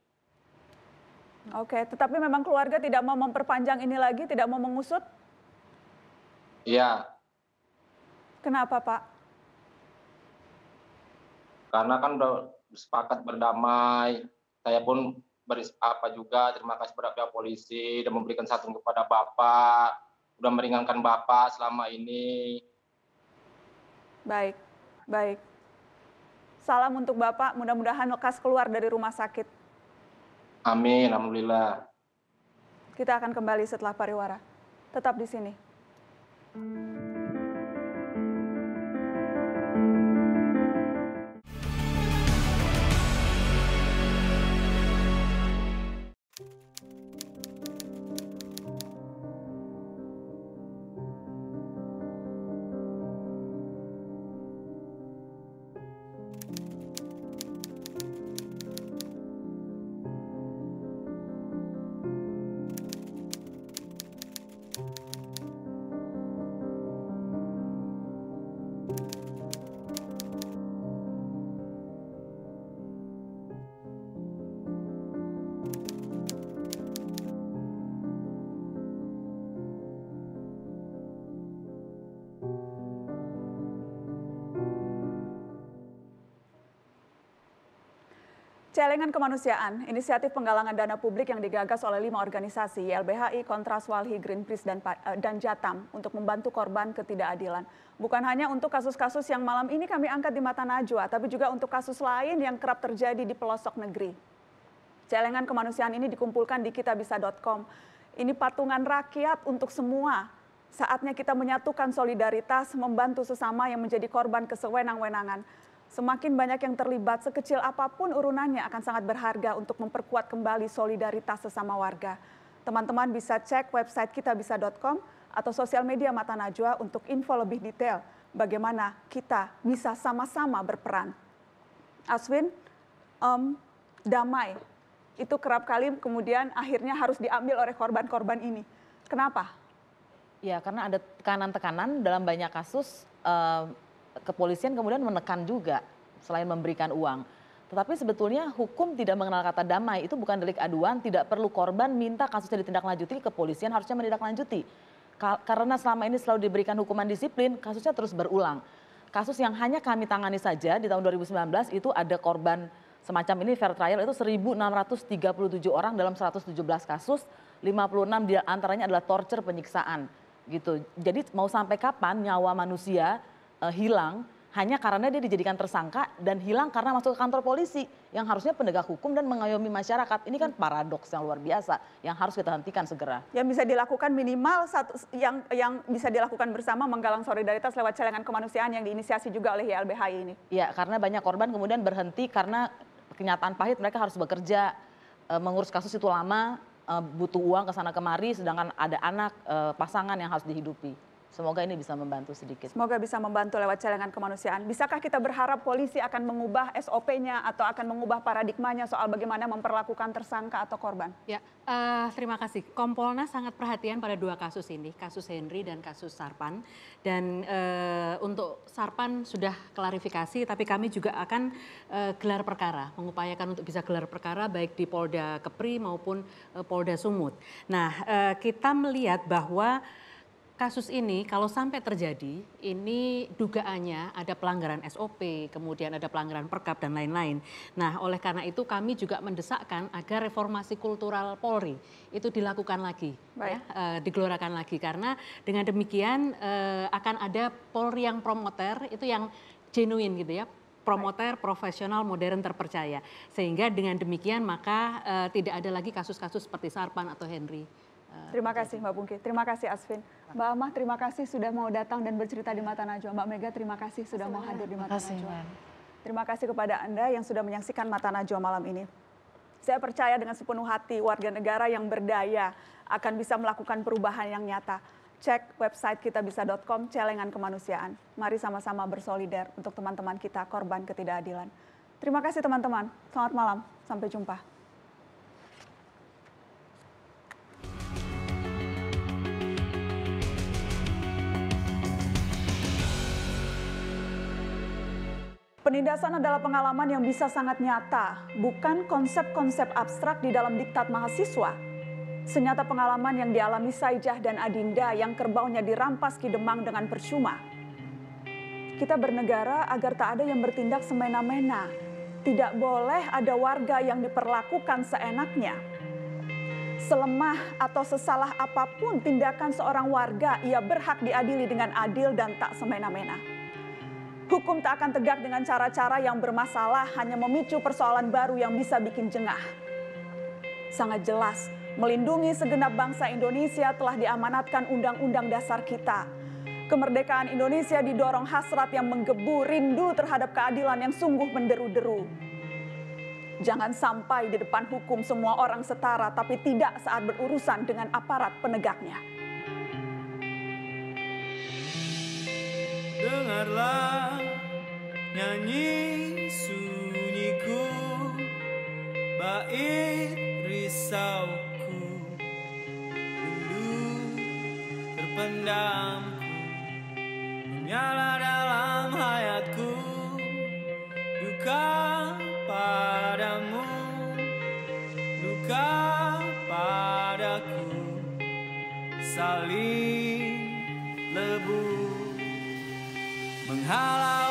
Oke, tetapi memang keluarga tidak mau memperpanjang ini lagi, tidak mau mengusut? Iya. Kenapa, Pak? Karena kan udah sepakat berdamai. Saya pun juga terima kasih kepada pihak polisi dan memberikan santunan kepada Bapak, udah meringankan Bapak selama ini. Baik. Salam untuk Bapak, mudah-mudahan lekas keluar dari rumah sakit. Amin, alhamdulillah. Kita akan kembali setelah pariwara. Tetap di sini. Celengan Kemanusiaan, inisiatif penggalangan dana publik yang digagas oleh 5 organisasi, YLBHI, Kontras, Walhi, Greenpeace, dan Jatam untuk membantu korban ketidakadilan. Bukan hanya untuk kasus-kasus yang malam ini kami angkat di Mata Najwa, tapi juga untuk kasus lain yang kerap terjadi di pelosok negeri. Celengan Kemanusiaan ini dikumpulkan di kitabisa.com. Ini patungan rakyat untuk semua. Saatnya kita menyatukan solidaritas, membantu sesama yang menjadi korban kesewenang-wenangan. Semakin banyak yang terlibat, sekecil apapun urunannya akan sangat berharga untuk memperkuat kembali solidaritas sesama warga. Teman-teman bisa cek website kitabisa.com atau sosial media Mata Najwa untuk info lebih detail bagaimana kita bisa sama-sama berperan. Aswin, damai itu kerap kali kemudian akhirnya harus diambil oleh korban-korban ini. Kenapa? Ya, karena ada tekanan-tekanan dalam banyak kasus, kepolisian kemudian menekan juga selain memberikan uang. Tetapi sebetulnya hukum tidak mengenal kata damai, itu bukan delik aduan, tidak perlu korban minta kasusnya ditindaklanjuti, kepolisian harusnya menindaklanjuti. Karena selama ini selalu diberikan hukuman disiplin, kasusnya terus berulang. Kasus yang hanya kami tangani saja di tahun 2019 itu ada korban semacam ini fair trial itu 1.637 orang dalam 117 kasus, 56 di antaranya adalah torture, penyiksaan gitu. Jadi mau sampai kapan nyawa manusia hilang hanya karena dia dijadikan tersangka dan hilang karena masuk ke kantor polisi yang harusnya penegak hukum dan mengayomi masyarakat. Ini kan paradoks yang luar biasa yang harus kita hentikan segera. Yang bisa dilakukan minimal yang bisa dilakukan bersama menggalang solidaritas lewat celengan kemanusiaan yang diinisiasi juga oleh YLBHI ini. Ya, karena banyak korban kemudian berhenti karena kenyataan pahit, mereka harus bekerja, mengurus kasus itu lama, butuh uang ke sana kemari, sedangkan ada anak, pasangan yang harus dihidupi. Semoga ini bisa membantu sedikit. Semoga bisa membantu lewat celengan kemanusiaan. Bisakah kita berharap polisi akan mengubah SOP-nya atau akan mengubah paradigmanya soal bagaimana memperlakukan tersangka atau korban? Ya, terima kasih. Kompolnas sangat perhatian pada dua kasus ini, kasus Henry dan kasus Sarpan. Dan untuk Sarpan sudah klarifikasi, tapi kami juga akan gelar perkara, mengupayakan untuk bisa gelar perkara baik di Polda Kepri maupun Polda Sumut. Nah, kita melihat bahwa kasus ini kalau sampai terjadi, ini dugaannya ada pelanggaran SOP, kemudian ada pelanggaran Perkap dan lain-lain. Nah, oleh karena itu kami juga mendesakkan agar reformasi kultural Polri itu dilakukan lagi, ya, digelorakan lagi. Karena dengan demikian akan ada Polri yang promoter, itu yang genuine gitu ya. Promoter, profesional, modern, terpercaya. Sehingga dengan demikian maka tidak ada lagi kasus-kasus seperti Sarpan atau Henry. Terima kasih Mbak Pungki, terima kasih Asvin. Mbak Amah, terima kasih sudah mau datang dan bercerita di Mata Najwa. Mbak Mega, terima kasih sudah mau hadir di Mata Najwa. Terima kasih kepada Anda yang sudah menyaksikan Mata Najwa malam ini. Saya percaya dengan sepenuh hati warga negara yang berdaya akan bisa melakukan perubahan yang nyata. Cek website kitabisa.com, celengan kemanusiaan. Mari sama-sama bersolidar untuk teman-teman kita korban ketidakadilan. Terima kasih teman-teman, selamat malam, sampai jumpa. Penindasan adalah pengalaman yang bisa sangat nyata, bukan konsep-konsep abstrak di dalam diktat mahasiswa. Senyata pengalaman yang dialami Saijah dan Adinda yang kerbaunya dirampas Ki Demang dengan percuma. Kita bernegara agar tak ada yang bertindak semena-mena. Tidak boleh ada warga yang diperlakukan seenaknya. Selemah atau sesalah apapun tindakan seorang warga, ia berhak diadili dengan adil dan tak semena-mena. Hukum tak akan tegak dengan cara-cara yang bermasalah, hanya memicu persoalan baru yang bisa bikin jengah. Sangat jelas, melindungi segenap bangsa Indonesia telah diamanatkan Undang-Undang Dasar kita. Kemerdekaan Indonesia didorong hasrat yang menggebu, rindu terhadap keadilan yang sungguh menderu-deru. Jangan sampai di depan hukum semua orang setara, tapi tidak saat berurusan dengan aparat penegaknya. Dengarlah nyanyi sunyiku, bait risauku, rindu terpendamku, menyala dalam hayatku, duka padamu, duka padaku, saling lebu menghalang